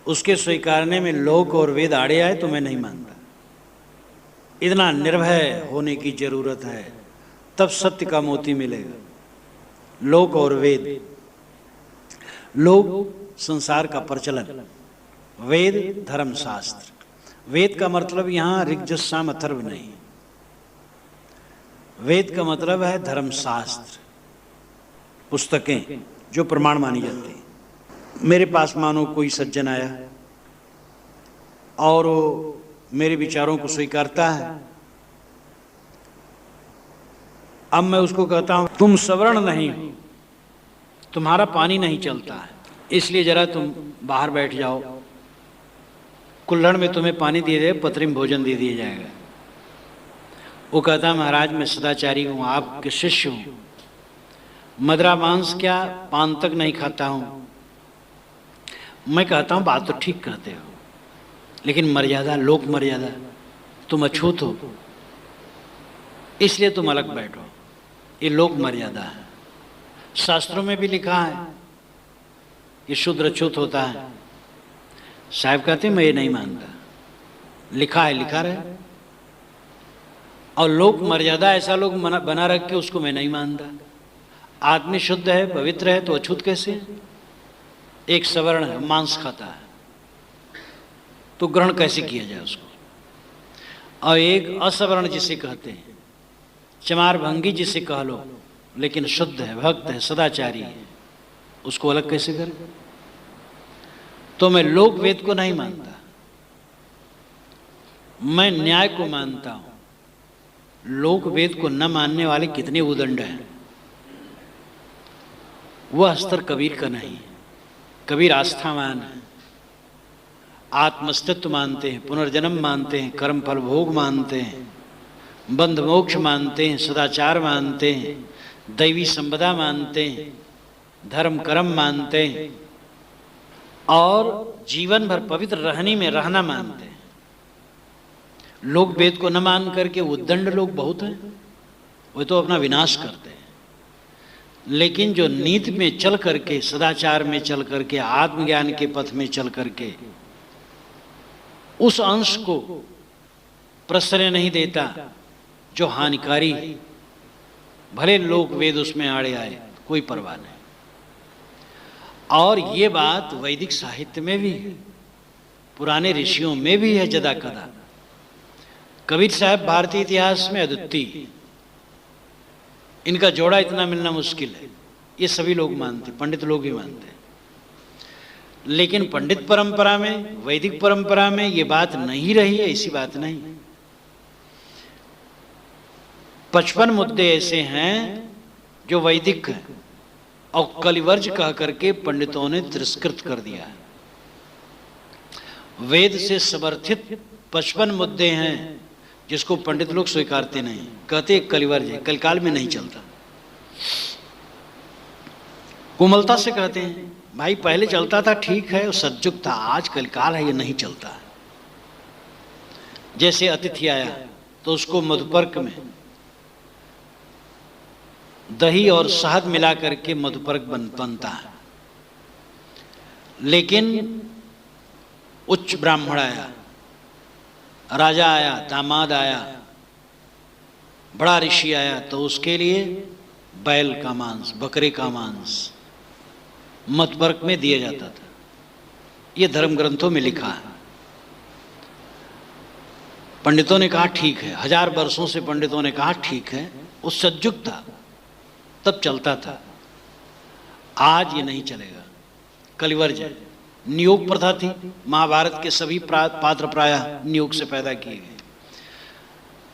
उसके स्वीकारने में लोक और वेद आड़े आए तो मैं नहीं मानता। इतना निर्भय होने की जरूरत है, तब सत्य का मोती मिलेगा। लोक और वेद, लोक संसार का प्रचलन, वेद धर्मशास्त्र। वेद का मतलब यहां ऋग्यजु साम अथर्व नहीं, वेद का मतलब है धर्मशास्त्र, पुस्तकें जो प्रमाण मानी जाती हैं। मेरे पास मानो कोई सज्जन आया और वो मेरे विचारों को स्वीकारता है। अब मैं उसको कहता हूं तुम सवर्ण नहीं हो, तुम्हारा पानी नहीं चलता है, इसलिए जरा तुम बाहर बैठ जाओ, कुल्हड़ में तुम्हें पानी दिया जाए, पथरी में भोजन दे दिया जाएगा। वो कहता महाराज मैं सदाचारी हूं, आपके शिष्य हूं, मदरा मांस क्या पान तक नहीं खाता हूं। मैं कहता हूं बात तो ठीक कहते हो, लेकिन मर्यादा, लोक मर्यादा, तुम अछूत हो इसलिए तुम अलग बैठो, ये लोक मर्यादा है। शास्त्रों में भी लिखा है कि शूद्र अछूत होता है। साहब कहते मैं ये नहीं मानता, लिखा है लिखा रहे, और लोक मर्यादा ऐसा लोग बना रख के उसको मैं नहीं मानता। आदमी शुद्ध है, पवित्र है, तो अछूत कैसे है? एक सवर्ण है, मांस खाता है, तो ग्रहण कैसे किया जाए उसको? और एक असवर्ण जिसे कहते हैं, चमार भंगी जिसे कह लो, लेकिन शुद्ध है, भक्त है, सदाचारी है, उसको अलग कैसे करें? तो मैं लोक वेद को नहीं मानता, मैं न्याय को मानता हूं। लोक वेद को न मानने वाले कितने उदंड हैं। वह स्तर कबीर का नहीं है। कबीर आस्थावान है, आत्मस्तित्व मानते हैं, पुनर्जन्म मानते हैं, कर्म फल भोग मानते हैं, बंध मोक्ष मानते हैं, सदाचार मानते हैं, दैवी संपदा मानते हैं, धर्म कर्म मानते हैं, और जीवन भर पवित्र रहने में रहना मानते हैं। लोग वेद को न मान करके उद्दंड लोग बहुत हैं, वो तो अपना विनाश करते हैं। लेकिन जो नीति में चल करके, सदाचार में चल करके, आत्मज्ञान के पथ में चल करके उस अंश को प्रश्रय नहीं देता जो हानिकारी है, भले लोग वेद उसमें आड़े आए, कोई परवाह नहीं। और ये बात वैदिक साहित्य में भी है, पुराने ऋषियों में भी है जदा कदा। कबीर साहब भारतीय इतिहास में अद्वितीय, इनका जोड़ा इतना मिलना मुश्किल है, ये सभी लोग मानते, पंडित लोग भी मानते हैं। लेकिन पंडित परंपरा में, वैदिक परंपरा में ये बात नहीं रही है, ऐसी बात नहीं। 55 मुद्दे ऐसे हैं जो वैदिक हैं और कलिवर्ज कह करके पंडितों ने तिरस्कृत कर दिया है। वेद से समर्थित 55 मुद्दे हैं जिसको पंडित लोग स्वीकारते नहीं, कहते कलिवर्ज है, कलकाल में नहीं चलता। कोमलता से कहते हैं भाई पहले चलता था, ठीक है, सतयुग था, आज कलकाल है, ये नहीं चलता। जैसे अतिथि आया तो उसको मधुपर्क में दही और शहद मिला करके मधुपर्क बनता है। लेकिन उच्च ब्राह्मण आया, राजा आया, दामाद आया, बड़ा ऋषि आया, तो उसके लिए बैल का मांस, बकरे का मांस मधुपर्क में दिया जाता था। ये धर्म ग्रंथों में लिखा है। पंडितों ने कहा ठीक है, 1000 वर्षों से पंडितों ने कहा ठीक है, उस सतयुग था तब चलता था, आज ये नहीं चलेगा, कलिवर्ज है। नियोग प्रथा थी, महाभारत के सभी पात्र प्रायः नियोग से पैदा किए गए।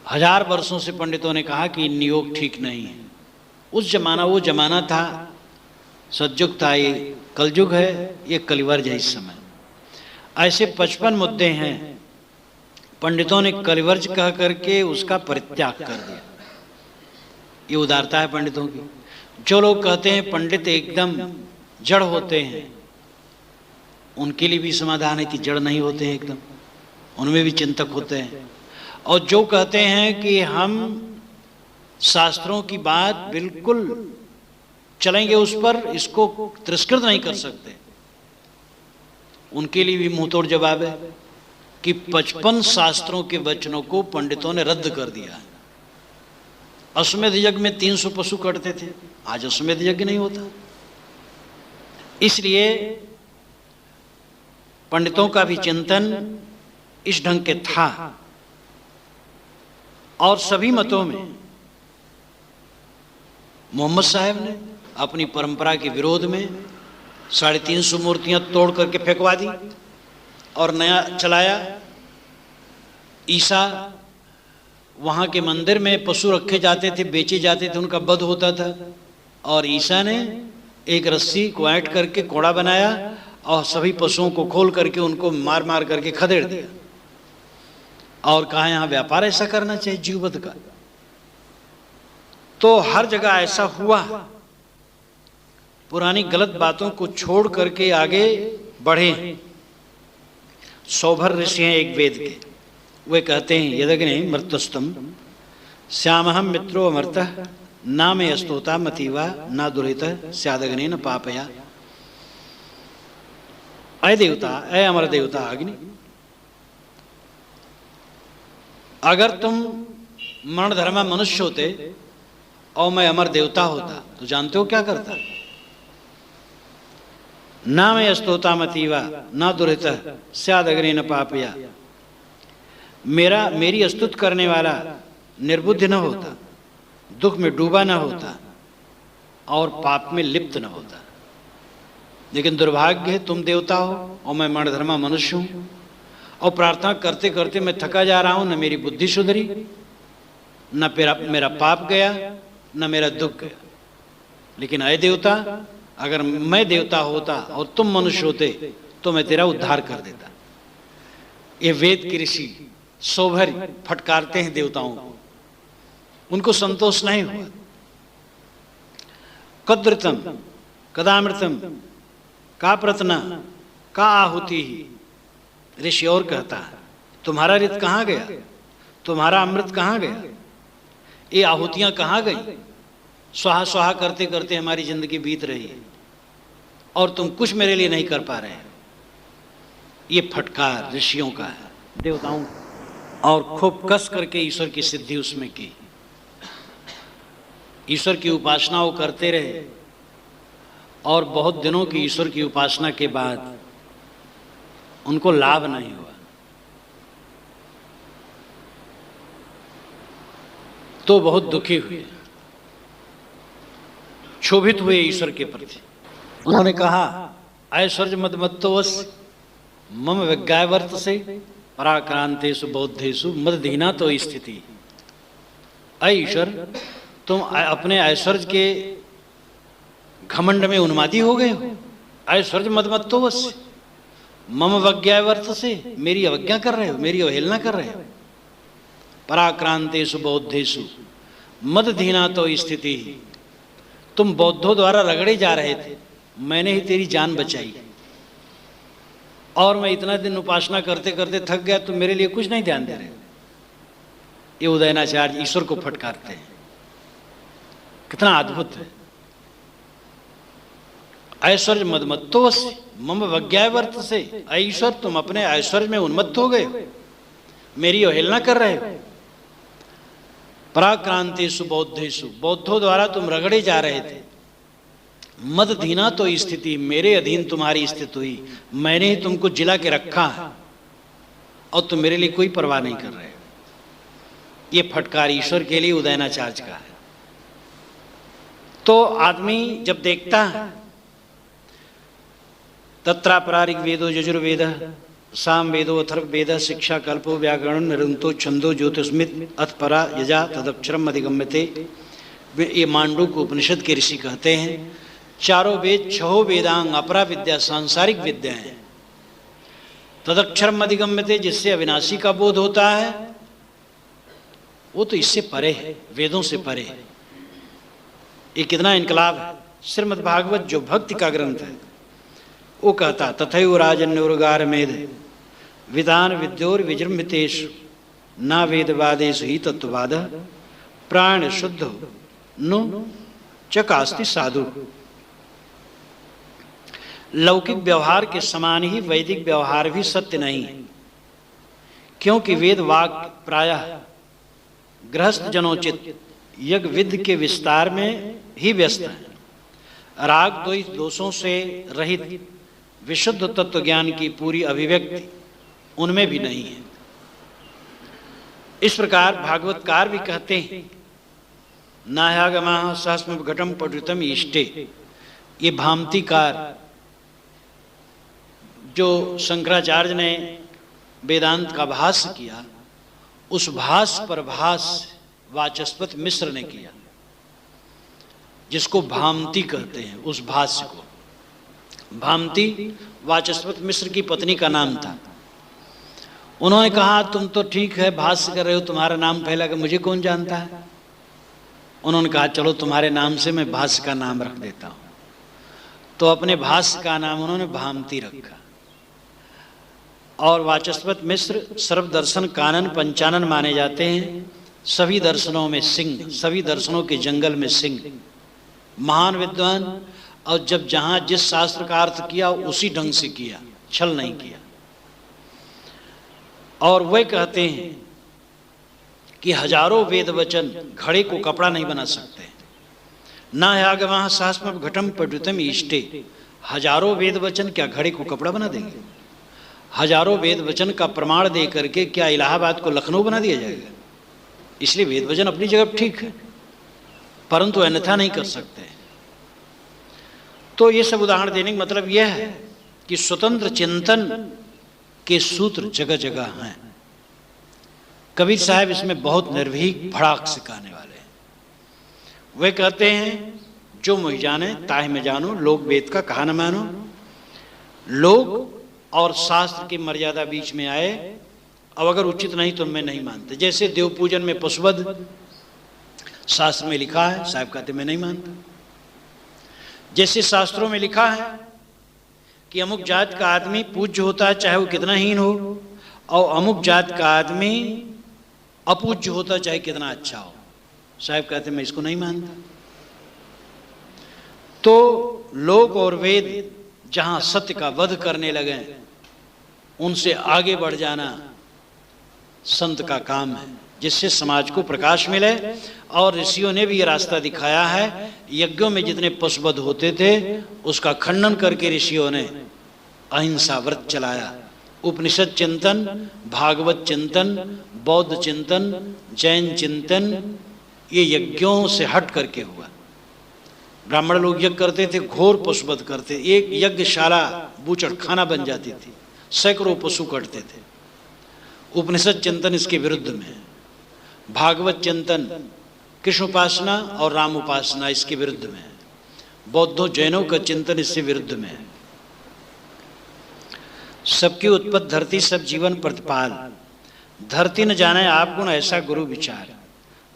1000 वर्षों से पंडितों ने कहा कि नियोग ठीक नहीं है। उस जमाना वो जमाना था, सतयुग था, ये कलयुग है, ये कलिवर्ज है इस समय। ऐसे 55 मुद्दे हैं, पंडितों ने कलिवर्ज कह करके उसका परित्याग कर दिया। ये उदारता है पंडितों की। जो लोग कहते हैं पंडित एकदम जड़ होते हैं, उनके लिए भी समाधान है कि जड़ नहीं होते हैं एकदम, उनमें भी चिंतक होते हैं। और जो कहते हैं कि हम शास्त्रों की बात बिल्कुल चलेंगे उस पर, इसको तिरस्कृत नहीं कर सकते। उनके लिए भी मुंहतोड़ जवाब है कि 55 शास्त्रों के वचनों को पंडितों ने रद्द कर दिया है। अश्वमेध यज्ञ में 300 पशु कटते थे, आज अश्वमेध यज्ञ नहीं होता। इसलिए पंडितों का भी चिंतन इस ढंग के था और सभी मतों में मोहम्मद साहब ने अपनी परंपरा के विरोध में 350 मूर्तियां तोड़ करके फेंकवा दी और नया चलाया। ईसा वहां के मंदिर में पशु रखे जाते थे, बेचे जाते थे, उनका वध होता था और ईसा ने एक रस्सी को ऐंठ करके कोड़ा बनाया और सभी पशुओं को खोल करके उनको मार मार करके खदेड़ दिया और कहा यहां व्यापार ऐसा करना चाहिए जीववध का। तो हर जगह ऐसा हुआ। पुरानी गलत बातों को छोड़ करके आगे बढ़े। सौभर ऋषि हैं एक वेद के, वे कहते हैं यदग्ने मर्तस्तम श्यामहम मित्रो अमर्तः ना में अस्तोता मतीवा ना दुरित स्यादग्ने न पापया। अय देवता, अय अमर देवता अग्नि, अगर तुम मरणधर्मा मनुष्य होते और मैं अमर देवता होता तो जानते हो क्या करता? ना मैं अस्तोता मतीवा ना दुरित स्यादग्ने न पापया। मेरी स्तुत करने वाला निर्बुद्धि न होता, दुख में डूबा न होता और पाप में लिप्त न होता। लेकिन दुर्भाग्य है, तुम देवता हो और मैं मरणधर्मा मनुष्य हूं और प्रार्थना करते करते मैं थका जा रहा हूं। न मेरी बुद्धि सुधरी, न मेरा पाप गया, न मेरा दुख गया। लेकिन अय देवता, अगर मैं देवता होता और तुम मनुष्य होते तो मैं तेरा उद्धार कर देता। ये वेद के ऋषि सौभर फटकारते हैं देवताओं को, उनको संतोष नहीं हुआ। कद्रतम कदामृतम का प्रतना का आहुति ही। ऋषि और कहता है तुम्हारा रित कहाँ गया, तुम्हारा अमृत कहाँ गया, ये आहुतियां कहाँ गई? स्वाहा स्वाहा करते करते हमारी जिंदगी बीत रही है और तुम कुछ मेरे लिए नहीं कर पा रहे हो। ये फटकार ऋषियों का है देवताओं का। और खूब कस करके ईश्वर की सिद्धि उसमें की। ईश्वर की उपासना वो करते रहे और बहुत दिनों की ईश्वर की उपासना के बाद उनको लाभ नहीं हुआ। तो बहुत दुखी हुए, क्षोभित हुए ईश्वर के प्रति। उन्होंने कहा ऐश्वर्य मदमत्तोवस मम विज्ञावर्त से पराक्रांतेषु बौद्धेषु मदधीना तो स्थिति। अय ईश्वर, तुम अपने ऐश्वर्य के घमंड में उन्मादी हो गए हो। ऐश्वर्य मदमत्तोवस मम विज्ञावर्त से, मेरी अवज्ञा कर रहे हो, मेरी अवहेलना कर रहे हो। पराक्रांतेषु बौद्धेषु मदधीना तो स्थिति। तुम बौद्धों द्वारा रगड़े जा रहे थे, मैंने ही तेरी जान बचाई और मैं इतना दिन उपासना करते करते थक गया, तुम मेरे लिए कुछ नहीं ध्यान दे रहे। ये उदयनाचार्य ईश्वर को फटकारते हैं। कितना अद्भुत है। ऐश्वर्य मदमत्तोवस मम विज्ञावर्त से। ईश्वर, तुम अपने ऐश्वर्य में उन्मत्त हो गए, मेरी अवहेलना कर रहे हो। पराक्रांतेषु बौद्धेषु, बौद्धों द्वारा तुम रगड़े जा रहे थे। मदधीना तो स्थिति, मेरे अधीन तुम्हारी स्थिति हुई, मैंने ही तुमको जिला के रखा है और तुम मेरे लिए कोई परवाह नहीं कर रहे हो। ये फटकार ईश्वर के लिए उदयनाचार्य का है। तो आदमी जब देखता है तत्रापरारिक वेदो यजुर्वेद साम वेदो अथर्व वेद शिक्षा कल्पो व्याकरण निरंतो छंदो ज्योतिस्मित अथपरा यजा तदक्षरम अधिगम्यते। ये मांडूक्य उपनिषद के ऋषि कहते हैं चारों वेद, छहो वेदांग अपरा विद्या सांसारिक विद्या है। तदक्षरम अधिगम्यते, जिससे अविनाशी का बोध होता है, वो तो इससे परे है, वेदों से परे है। ये कितना इनकलाब है। श्रीमद् भागवत जो भक्ति का ग्रंथ है, वो कहता तथैव राजन्योर्गार मेध विधान विद्योर विजृंभितेषु ना वेदवादेषु ही तत्ववाद प्राण शुद्ध नु चकास्ति साधु। लौकिक व्यवहार के समान ही वैदिक व्यवहार भी सत्य नहीं है, क्योंकि वेद वाक्य प्रायः गृहस्थ जनोचित यज्ञ विधि के विस्तार में ही व्यस्त है। राग द्वेष दोषों से रहित विशुद्ध तत्व ज्ञान की पूरी अभिव्यक्ति उनमें भी नहीं है। इस प्रकार भागवतकार भी कहते हैं, नाह्यागमः सहस्म घटम पठितम इष्टे। ये भामतीकार जो शंकराचार्य ने वेदांत का भाष्य किया, उस भाष्य पर भाष्य वाचस्पति मिश्र ने किया, जिसको भामती कहते हैं। उस भाष्य को भामती वाचस्पति मिश्र की पत्नी का नाम था। उन्होंने कहा, तुम तो ठीक है भाष्य कर रहे हो, तुम्हारा नाम फैला कि मुझे कौन जानता है। उन्होंने कहा, चलो तुम्हारे नाम से मैं भाष्य का नाम रख देता हूं। तो अपने भाष्य का नाम उन्होंने भामती रखा। और वाचस्पति मिश्र सर्वदर्शन कानन पंचानन माने जाते हैं। सभी दर्शनों में सिंह, सभी दर्शनों के जंगल में सिंह, महान विद्वान। और जब जहां जिस शास्त्र का अर्थ किया उसी ढंग से किया, छल नहीं किया। और वे कहते हैं कि हजारों वेद वचन घड़े को कपड़ा नहीं बना सकते। ना ह्यागमः सहस्म घटम पठितम इष्टे। हजारों वेद वचन क्या घड़े को कपड़ा बना देंगे? हजारों वेद वचन का प्रमाण दे करके क्या इलाहाबाद को लखनऊ बना दिया जाएगा? इसलिए वेद वचन अपनी जगह ठीक है, परंतु अन्यथा नहीं कर सकते। तो ये सब उदाहरण देने का मतलब यह है कि स्वतंत्र चिंतन के सूत्र जगह जगह हैं। कबीर साहब इसमें बहुत निर्भीक भड़ाक सिखाने वाले हैं। वे कहते हैं, जो मुझ जाने ताहि में जानो, लोग वेद का कहा न मानो। लोग और शास्त्र की मर्यादा बीच में आए, अब अगर उचित नहीं तो मैं नहीं मानते। जैसे देव पूजन में पशुवध शास्त्र में लिखा है, साहब कहते मैं नहीं मानता। जैसे शास्त्रों में लिखा है कि अमुक जात का आदमी पूज्य होता है चाहे वो कितना हीन हो, और अमुक जात का आदमी अपूज्य होता चाहे कितना अच्छा हो, साहब कहते मैं इसको नहीं मानता। तो लोक और वेद जहां सत्य का वध करने लगे, उनसे आगे बढ़ जाना संत का काम है, जिससे समाज को प्रकाश मिले। और ऋषियों ने भी ये रास्ता दिखाया है। यज्ञों में जितने पशुवध होते थे उसका खंडन करके ऋषियों ने अहिंसा व्रत चलाया। उपनिषद चिंतन, भागवत चिंतन, बौद्ध चिंतन, जैन चिंतन, ये यज्ञों से हट करके हुआ। ब्राह्मण लोग यज्ञ करते थे, घोर पशुवध करते। एक यज्ञशाला बूचड़ खाना बन जाती थी, सैकड़ों पशु कटते थे। उपनिषद चिंतन इसके विरुद्ध में है। भागवत चिंतन कृष्ण उपासना और राम उपासना इसके विरुद्ध में है। बौद्धों जैनों का चिंतन इससे विरुद्ध में है। सबकी उत्पत्ति धरती सब जीवन प्रतिपाल। धरती न जाने आप गुण ऐसा गुरु विचार।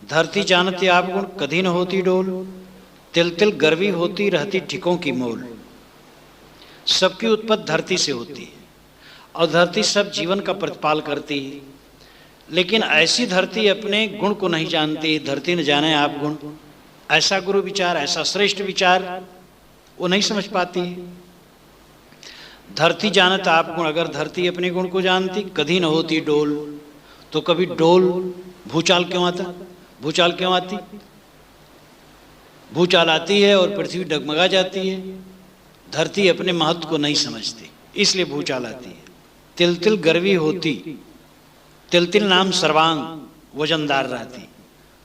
धरती जानते आप गुण कधी न होती डोल। तिल तिल गर्वी होती रहती ठिकों की मोल। सबकी उत्पत्ति धरती से होती है और धरती सब जीवन का प्रतिपाल करती है। लेकिन ऐसी धरती अपने गुण को नहीं जानती। धरती न जाने आप गुण ऐसा गुरु विचार, ऐसा श्रेष्ठ विचार वो नहीं समझ पाती है। धरती जानत आप गुण, अगर धरती अपने गुण को जानती कभी न होती डोल। तो कभी डोल भूचाल क्यों आता? भूचाल क्यों आती? भूचाल आती है और पृथ्वी डगमगा जाती है। धरती अपने महत्व को नहीं समझती, इसलिए भूचाल आती है। तिल तिल गर्वी होती। तिल तिल नाम सर्वांग वजनदार रहती।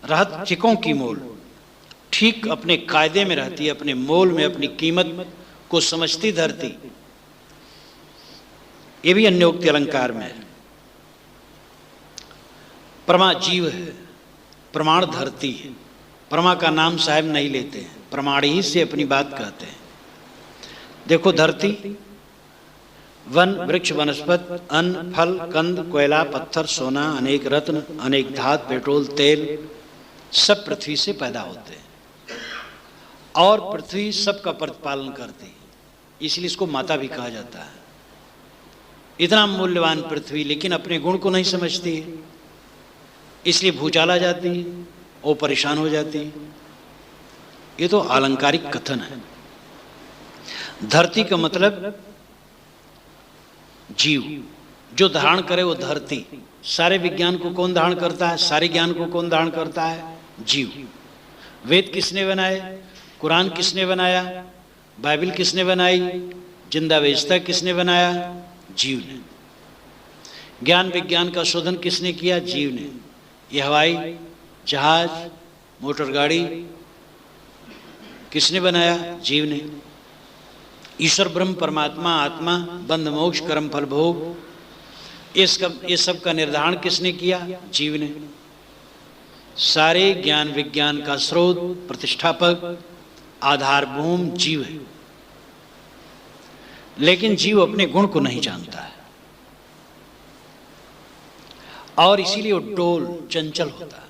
रहत ठिकों की मोल, ठीक अपने कायदे में रहती, अपने मोल में अपनी कीमत को समझती धरती। ये भी अन्योक्ति अलंकार में है। प्रमा जीव है, प्रमाण धरती है। प्रमा का नाम साहब नहीं लेते हैं, प्रमाण ही से अपनी बात कहते हैं। देखो धरती, वन वृक्ष वनस्पति, अन्न फल कंद कोयला पत्थर सोना अनेक रत्न अनेक धात पेट्रोल तेल सब पृथ्वी से पैदा होते हैं और पृथ्वी सबका प्रतिपालन करती है। इसलिए इसको माता भी कहा जाता है। इतना मूल्यवान पृथ्वी लेकिन अपने गुण को नहीं समझती है, इसलिए भूचाल आ जाती है, वो परेशान हो जाती है। ये तो आलंकारिक कथन है। धरती का मतलब जीव, जो धारण करे वो धरती। सारे विज्ञान को कौन धारण करता है? सारे ज्ञान को कौन धारण करता है? जीव। वेद किसने बनाए? कुरान किसने बनाया? बाइबल किसने बनाई? जिंदा व्यवस्था किसने बनाया? जीव ने। ज्ञान विज्ञान का शोधन किसने किया? जीव ने। ये हवाई जहाज, मोटर गाड़ी किसने बनाया? जीव ने। ईश्वर ब्रह्म परमात्मा आत्मा बंध मोक्ष कर्म फल भोग, ये सब का निर्धारण किसने किया? जीव ने। सारे ज्ञान विज्ञान का स्रोत, प्रतिष्ठापक, आधारभूम जीव है। लेकिन जीव अपने गुण को नहीं जानता है और इसीलिए वो डोल चंचल होता है।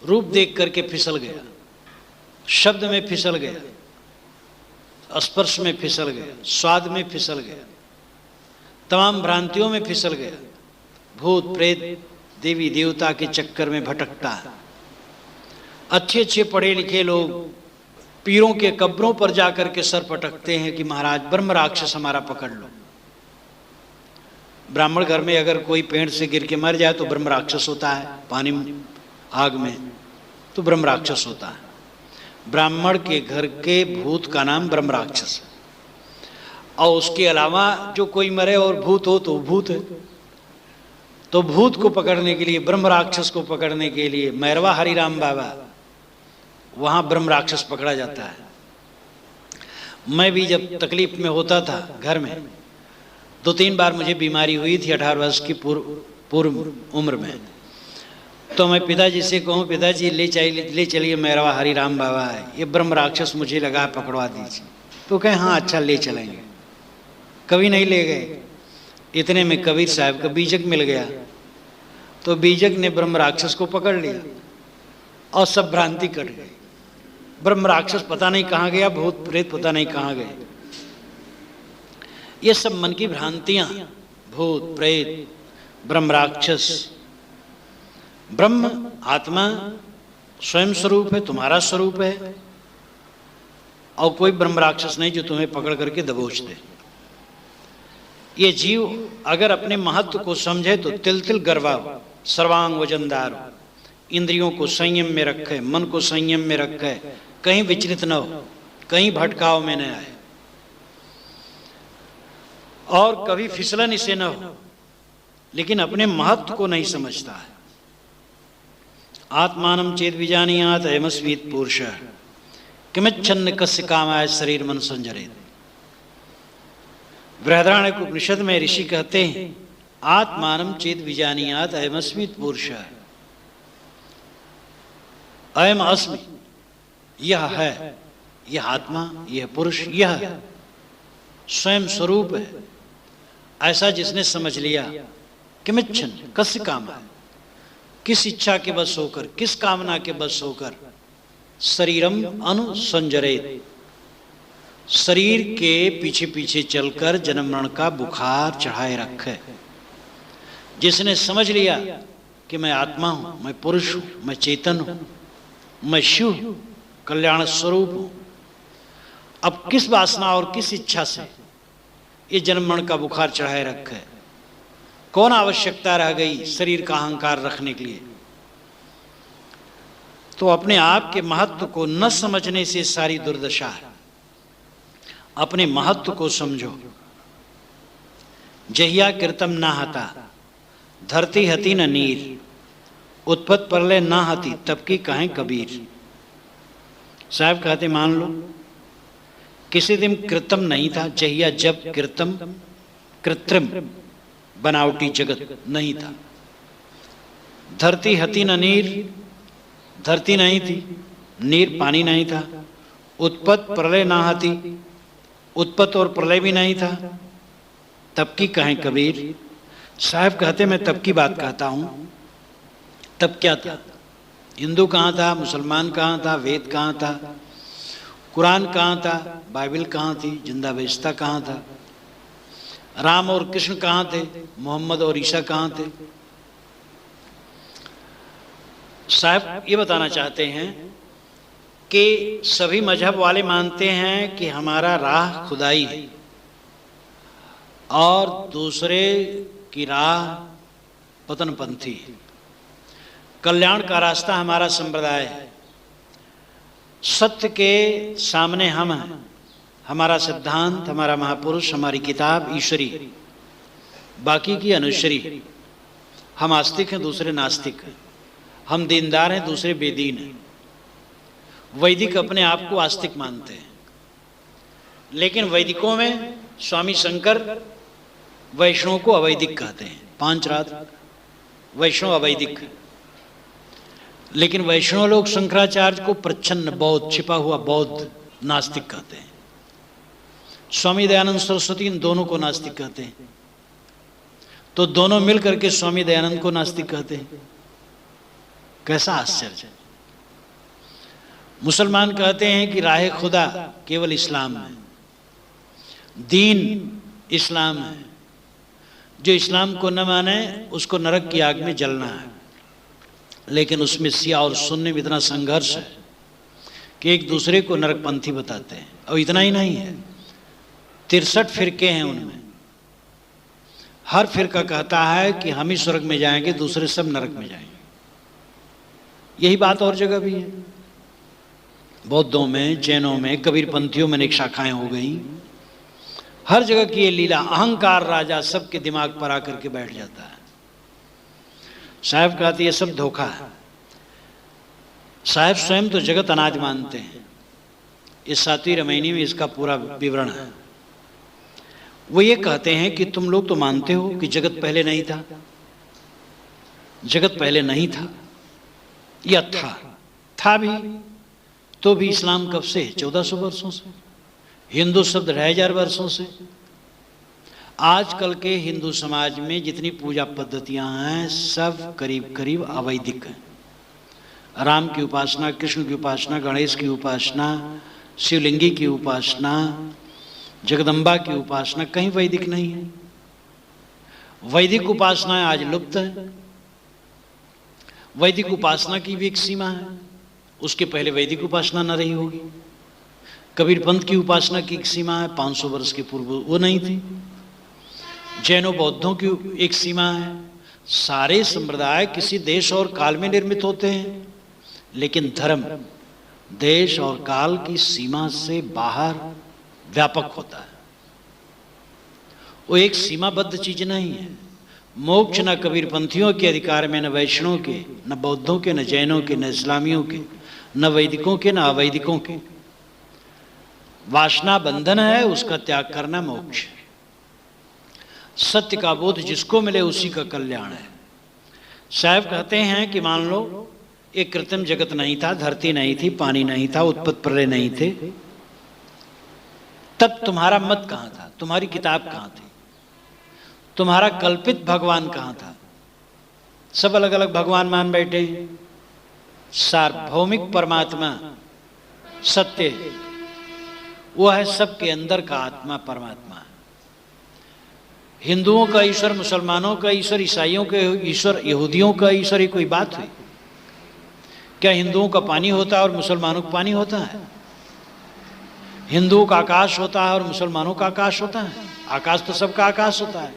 रूप देख करके फिसल गया, शब्द में फिसल गया, स्पर्श में फिसल गया, स्वाद में फिसल गया, तमाम भ्रांतियों में फिसल गया, भूत प्रेत देवी देवता के चक्कर में भटकता है। अच्छे अच्छे पढ़े लिखे लोग पीरों के कब्रों पर जाकर के सर पटकते हैं कि महाराज ब्रह्म राक्षस हमारा पकड़ लो। ब्राह्मण घर में अगर कोई पेड़ से गिर के मर जाए तो ब्रह्म राक्षस होता है, पानी आग में तो ब्रह्म राक्षस होता है। ब्राह्मण के घर के भूत का नाम ब्रह्म राक्षस है। और उसके अलावा जो कोई मरे और भूत हो तो भूत है। तो भूत को पकड़ने के लिए, ब्रह्म राक्षस को पकड़ने के लिए मैरवा हरिराम बाबा, वहां ब्रह्म राक्षस पकड़ा जाता है। मैं भी जब तकलीफ में होता था घर में, 2-3 बार मुझे बीमारी हुई थी 18 वर्ष की पूर्व उम्र में, तो मैं पिताजी से कहूँ पिताजी ले चलिए मैरवा हरिराम बाबा है, ये ब्रह्म राक्षस मुझे लगा पकड़वा दीजिए। तो कहे हाँ अच्छा ले चलेंगे। कभी नहीं ले गए। इतने में कबीर साहब का बीजक मिल गया, तो बीजक ने ब्रह्म राक्षस को पकड़ लिया और सब भ्रांति कट गई। ब्रह्म राक्षस पता नहीं कहाँ गया, भूत प्रेत पता नहीं कहाँ गए। ये सब मन की भ्रांतियां, भूत प्रेत ब्रह्म राक्षस। ब्रह्म आत्मा स्वयं स्वरूप है, तुम्हारा स्वरूप है, और कोई ब्रह्म राक्षस नहीं जो तुम्हें पकड़ करके दबोच दे। ये जीव अगर अपने महत्व को समझे तो तिल तिल गर्वा, सर्वांग वजनदार, इंद्रियों को संयम में रखे, मन को संयम में रखे, कहीं विचलित न हो, कहीं भटकाव में न आए और कभी फिसलन इसे न हो, लेकिन अपने महत्व को नहीं समझता है। आत्मानं चेद विजानीयात् अयमस्मीत् पुरुषः किमिच्छन्न कस्य कामाय शरीर मन संजरेत। बृहदारण्यक उपनिषद में ऋषि कहते हैं आत्मानं चेद विजानीयात् अयमस्मीत् पुरुषः, अयम अस्मि, यह है, यह आत्मा, यह पुरुष, यह स्वयं स्वरूप है। ऐसा जिसने समझ लिया, किमिच्छन्न कस्य कामाय, किस इच्छा के बस होकर, किस कामना के बस होकर, शरीरम अनुसंजरेत, शरीर के पीछे पीछे चलकर जन्म मरण का बुखार चढ़ाए रखे। जिसने समझ लिया कि मैं आत्मा हूं, मैं पुरुष हूं, मैं चेतन हूं, मैं शिव हूं, कल्याण स्वरूप हूं, अब किस वासना और किस इच्छा से ये जन्म मरण का बुखार चढ़ाए रखे? कौन आवश्यकता रह गई शरीर का अहंकार रखने के लिए? तो अपने आप के महत्व को न समझने से सारी दुर्दशा है। अपने महत्व को समझो। जहिया कृतम ना हता धरती हती न नीर, उत्पत्त प्रलय ना हती तब की कहें कबीर। साहब कहते मान लो किसी दिन कृतम नहीं था, जहिया जब कृत्रिम बनावटी जगत नहीं था। धरती हती न नीर, धरती नहीं थी, नीर पानी नहीं था। उत्पत्त प्रलय ना हती, उत्पत्त और प्रलय भी नहीं था। तब की कहें कबीर। साहब कहते मैं तब की बात कहता हूं। तब क्या था? हिंदू कहाँ था, मुसलमान कहाँ था, वेद कहाँ था, कुरान कहाँ था, बाइबल कहाँ थी, जिंदा व्यवस्था कहाँ था, राम और कृष्ण कहाँ थे, मोहम्मद और ईसा कहाँ थे? साहब ये बताना चाहते हैं कि सभी मजहब वाले मानते हैं कि हमारा राह खुदाई है और दूसरे की राह पतनपंथी है। कल्याण का रास्ता हमारा संप्रदाय है। सत्य के सामने हम हैं। हमारा सिद्धांत, हमारा महापुरुष, हमारी किताब ईश्वरी, बाकी की अनुश्वरी। हम आस्तिक हैं, दूसरे नास्तिक हैं। हम दीनदार हैं, दूसरे बेदीन हैं। वैदिक अपने आप को आस्तिक मानते हैं, लेकिन वैदिकों में स्वामी शंकर वैष्णव को अवैदिक कहते हैं। 5 रात वैष्णव अवैदिक, लेकिन वैष्णव लोग शंकराचार्य को प्रच्छन्न बौद्ध, छिपा हुआ बौद्ध, नास्तिक कहते हैं। स्वामी दयानंद सरस्वती इन दोनों को नास्तिक कहते हैं। तो दोनों मिलकर के स्वामी दयानंद को नास्तिक कहते हैं। कैसा आश्चर्य। मुसलमान कहते हैं कि राह खुदा केवल इस्लाम है, दीन इस्लाम है। जो इस्लाम को न माने उसको नरक की आग में जलना है। लेकिन उसमें शिया और सुन्नी में इतना संघर्ष है कि एक दूसरे को नरकपंथी बताते हैं। और इतना ही नहीं है, 63 फिरके हैं उनमें। हर फिरका कहता है कि हम ही स्वर्ग में जाएंगे, दूसरे सब नरक में जाएंगे। यही बात और जगह भी है। बौद्धों में, जैनों में, कबीरपंथियों में अनेक शाखाएं हो गई। हर जगह की ये लीला, अहंकार राजा सबके दिमाग पर आकर के बैठ जाता है। साहब कहते ये सब धोखा है। साहब स्वयं तो जगत अनाज मानते हैं। इस 7वीं रामायणी में इसका पूरा विवरण है। वो ये कहते हैं कि तुम लोग तो मानते हो कि जगत पहले नहीं था। जगत पहले नहीं था या था भी, तो भी इस्लाम कब से? 1400 वर्षों से। हिंदू शब्द 2500 वर्षों से। आजकल के हिंदू समाज में जितनी पूजा पद्धतियां हैं सब करीब करीब अवैदिक हैं। राम की उपासना, कृष्ण की उपासना, गणेश की उपासना, शिवलिंगी की उपासना, जगदम्बा की उपासना कहीं वैदिक नहीं है। वैदिक उपासनाएं आज लुप्त है। वैदिक उपासना की भी एक सीमा है। उसके पहले वैदिक उपासना न रही होगी। कबीरपंथ की उपासना की एक सीमा है, 500 वर्ष के पूर्व वो नहीं थी। जैनों बौद्धों की एक सीमा है। सारे संप्रदाय किसी देश और काल में निर्मित होते हैं, लेकिन धर्म देश और काल की सीमा से बाहर व्यापक होता है। वो एक सीमाबद्ध चीज नहीं है। मोक्ष न कबीरपंथियों के अधिकार में, न वैष्णव के, न बौद्धों के, न जैनों के, न इस्लामियों के, न वैदिकों के, न अवैदिकों के। वासना बंधन है, उसका त्याग करना मोक्ष है। सत्य का बोध जिसको मिले उसी का कल्याण है। साहब कहते हैं कि मान लो एक कृत्रिम जगत नहीं था, धरती नहीं थी, पानी नहीं था, उत्पत्ति प्रलय नहीं थे, तब तुम्हारा मत कहां था? तुम्हारी किताब कहां थी? तुम्हारा कल्पित भगवान कहां था? सब अलग अलग भगवान मान बैठे हैं। सार्वभौमिक परमात्मा सत्य, वो है सबके अंदर का आत्मा परमात्मा। हिंदुओं का ईश्वर, मुसलमानों का ईश्वर, ईसाइयों का ईश्वर, यहूदियों का ईश्वर, ये कोई बात हुई? क्या हिंदुओं का पानी होता है और मुसलमानों का पानी होता है? हिंदुओं का आकाश होता है और मुसलमानों का आकाश होता है? आकाश तो सबका आकाश होता है।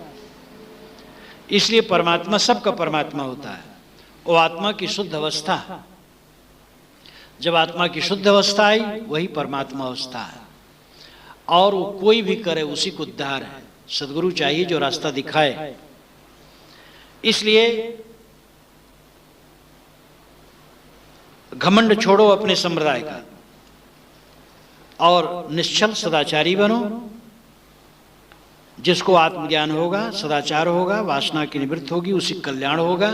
इसलिए परमात्मा सबका परमात्मा होता है। वो आत्मा की शुद्ध अवस्था, जब आत्मा की शुद्ध अवस्था आई वही परमात्मा अवस्था है। और वो कोई भी करे उसी को उद्धार है। सदगुरु चाहिए जो रास्ता दिखाए। इसलिए घमंड छोड़ो अपने संप्रदाय का और निश्चल सदाचारी बनो। जिसको आत्मज्ञान होगा, सदाचार होगा, वासना की निवृत्ति होगी, उसी कल्याण होगा।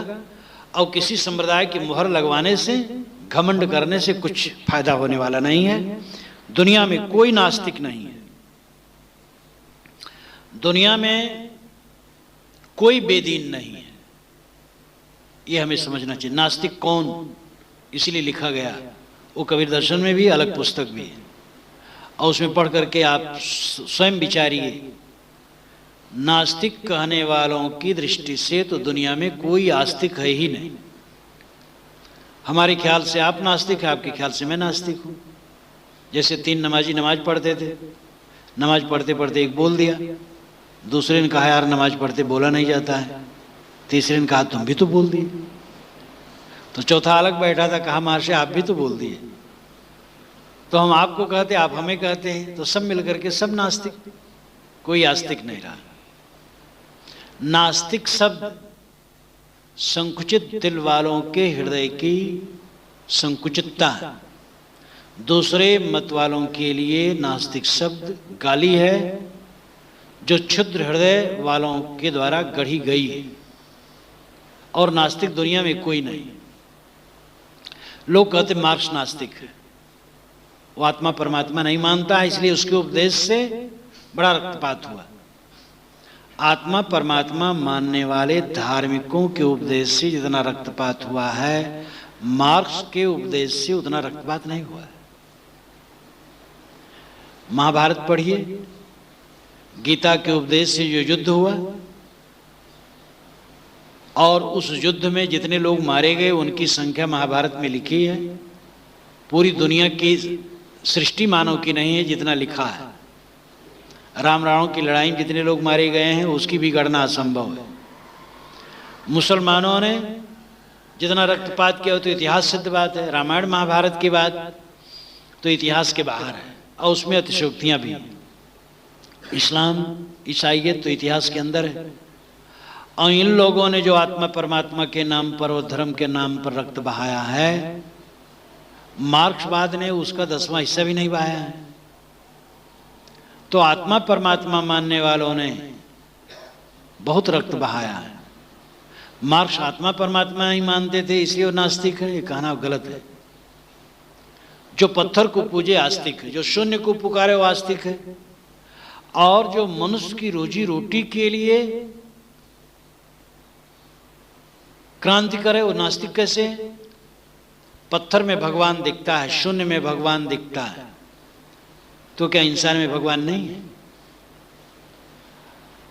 और किसी संप्रदाय की मुहर लगवाने से, घमंड करने से कुछ फायदा होने वाला नहीं है। दुनिया में कोई नास्तिक नहीं है। दुनिया में कोई बेदीन नहीं है। ये हमें समझना चाहिए। नास्तिक कौन, इसलिए लिखा गया। वो कबीर दर्शन में भी अलग पुस्तक भी है, और उसमें पढ़ करके आप स्वयं विचारिए। नास्तिक कहने वालों की दृष्टि से तो दुनिया में कोई आस्तिक है ही नहीं। हमारे ख्याल से आप नास्तिक हैं, आपके ख्याल से मैं नास्तिक हूं। जैसे 3 नमाजी नमाज पढ़ते थे, नमाज पढ़ते पढ़ते एक बोल दिया, दूसरे ने कहा यार नमाज पढ़ते बोला नहीं जाता है, तीसरे ने कहा तुम भी तो बोल दिए, तो चौथा अलग बैठा था, कहा महर्षि आप भी तो बोल दिए, तो हम आपको कहते आप हमें कहते हैं, तो सब मिलकर के सब नास्तिक, कोई आस्तिक नहीं रहा। नास्तिक शब्द संकुचित दिल वालों के हृदय की संकुचितता, दूसरे मत वालों के लिए नास्तिक शब्द गाली है जो क्षुद्र हृदय वालों के द्वारा गढ़ी गई है, और नास्तिक दुनिया में कोई नहीं। लोग कहते मार्क्स नास्तिक है, वो आत्मा परमात्मा नहीं मानता है, इसलिए उसके उपदेश से बड़ा रक्तपात हुआ। आत्मा परमात्मा मानने वाले धार्मिकों के उपदेश से जितना रक्तपात हुआ है, मार्क्स के उपदेश से उतना रक्तपात नहीं हुआ है। महाभारत पढ़िए, गीता के उपदेश से जो युद्ध हुआ, और उस युद्ध में जितने लोग मारे गए उनकी संख्या महाभारत में लिखी है। पूरी दुनिया की सृष्टि मानव की नहीं है जितना लिखा है। राम रावण की लड़ाई में जितने लोग मारे गए हैं उसकी भी गणना असंभव है। मुसलमानों ने जितना रक्तपात किया हो तो इतिहास सिद्ध बात है। रामायण महाभारत की बात तो इतिहास के बाहर है, और उसमें अतिशयोक्तियां भी हैं। इस्लाम ईसाइयत तो इतिहास के अंदर है। और इन लोगों ने जो आत्मा परमात्मा के नाम पर और धर्म के नाम पर रक्त बहाया है, मार्क्सवाद ने उसका 10वां हिस्सा भी नहीं बहाया है। तो आत्मा परमात्मा मानने वालों ने बहुत रक्त बहाया है। मार्क्स आत्मा परमात्मा नहीं मानते थे इसलिए वो नास्तिक है, ये कहना गलत है। जो पत्थर को पूजे आस्तिक है, जो शून्य को पुकारे वो आस्तिक है, और जो मनुष्य की रोजी रोटी के लिए क्रांति करे वो नास्तिक कैसे है? पत्थर में भगवान दिखता है, शून्य में भगवान दिखता है, तो क्या इंसान में भगवान नहीं है?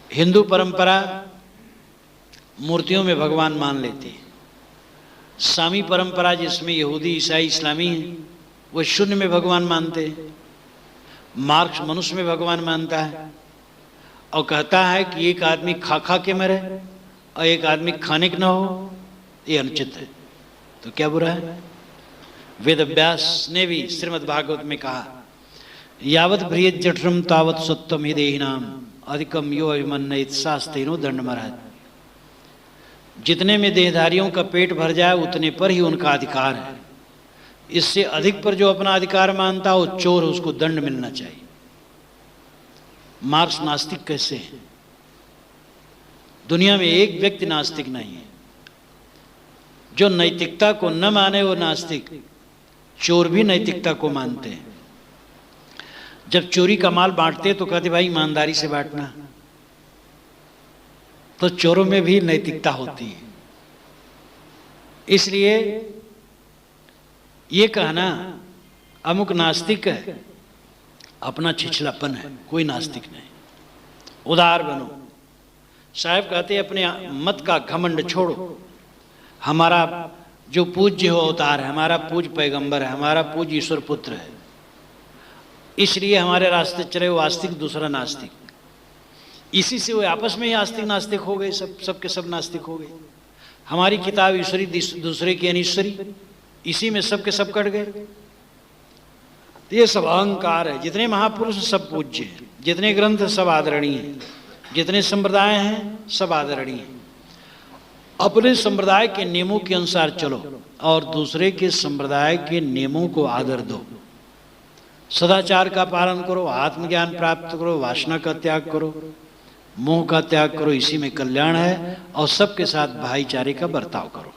हिंदू परंपरा मूर्तियों में भगवान मान लेती है। सामी परंपरा जिसमें यहूदी ईसाई इस्लामी है वो शून्य में भगवान मानते हैं। मार्क्स मनुष्य में भगवान मानता है और कहता है कि एक आदमी खा खा के मरे और एक आदमी खाने के न हो, ये अनुचित है। तो क्या बुरा है? वेद व्यास ने भी श्रीमद् भागवत में कहा, यावत भ्रियत जठरम तावत सत्वम हि देहिनाम अधिकम यो अभिमन्यत शास्त्रेनो दंडमर्हत। जितने में देहधारियों का पेट भर जाए उतने पर ही उनका अधिकार है। इससे अधिक पर जो अपना अधिकार मानता हो चोर, उसको दंड मिलना चाहिए। मार्क्स नास्तिक कैसे है? दुनिया में एक व्यक्ति नास्तिक नहीं है। जो नैतिकता को न माने वो नास्तिक। चोर भी नैतिकता को मानते हैं। जब चोरी का माल बांटते तो कहते भाई ईमानदारी से बांटना, तो चोरों में भी नैतिकता होती है। इसलिए ये कहना अमुक नास्तिक है अपना छिछलापन है, कोई नास्तिक नहीं। उदार बनो। साहब कहते अपने मत का घमंड छोड़ो। हमारा जो पूज्य हो अवतार है, हमारा पूज्य पैगंबर है, हमारा पूज्य ईश्वर पुत्र है, इसलिए हमारे रास्ते चले वो आस्तिक, दूसरा नास्तिक। इसी से वो आपस में ही आस्तिक नास्तिक हो गए, सबके सब नास्तिक हो गए। हमारी किताब ईश्वरी, दूसरे की अनिश्वरी, इसी में सबके सब कट गए। तो ये सब अहंकार है। जितने महापुरुष सब पूज्य हैं, जितने ग्रंथ सब आदरणीय हैं, जितने संप्रदाय हैं सब आदरणीय हैं। अपने संप्रदाय के नियमों के अनुसार चलो और दूसरे के संप्रदाय के नियमों को आदर दो। सदाचार का पालन करो, आत्मज्ञान प्राप्त करो, वासना का त्याग करो, मोह का त्याग करो। इसी में कल्याण है। और सबके साथ भाईचारे का बर्ताव करो।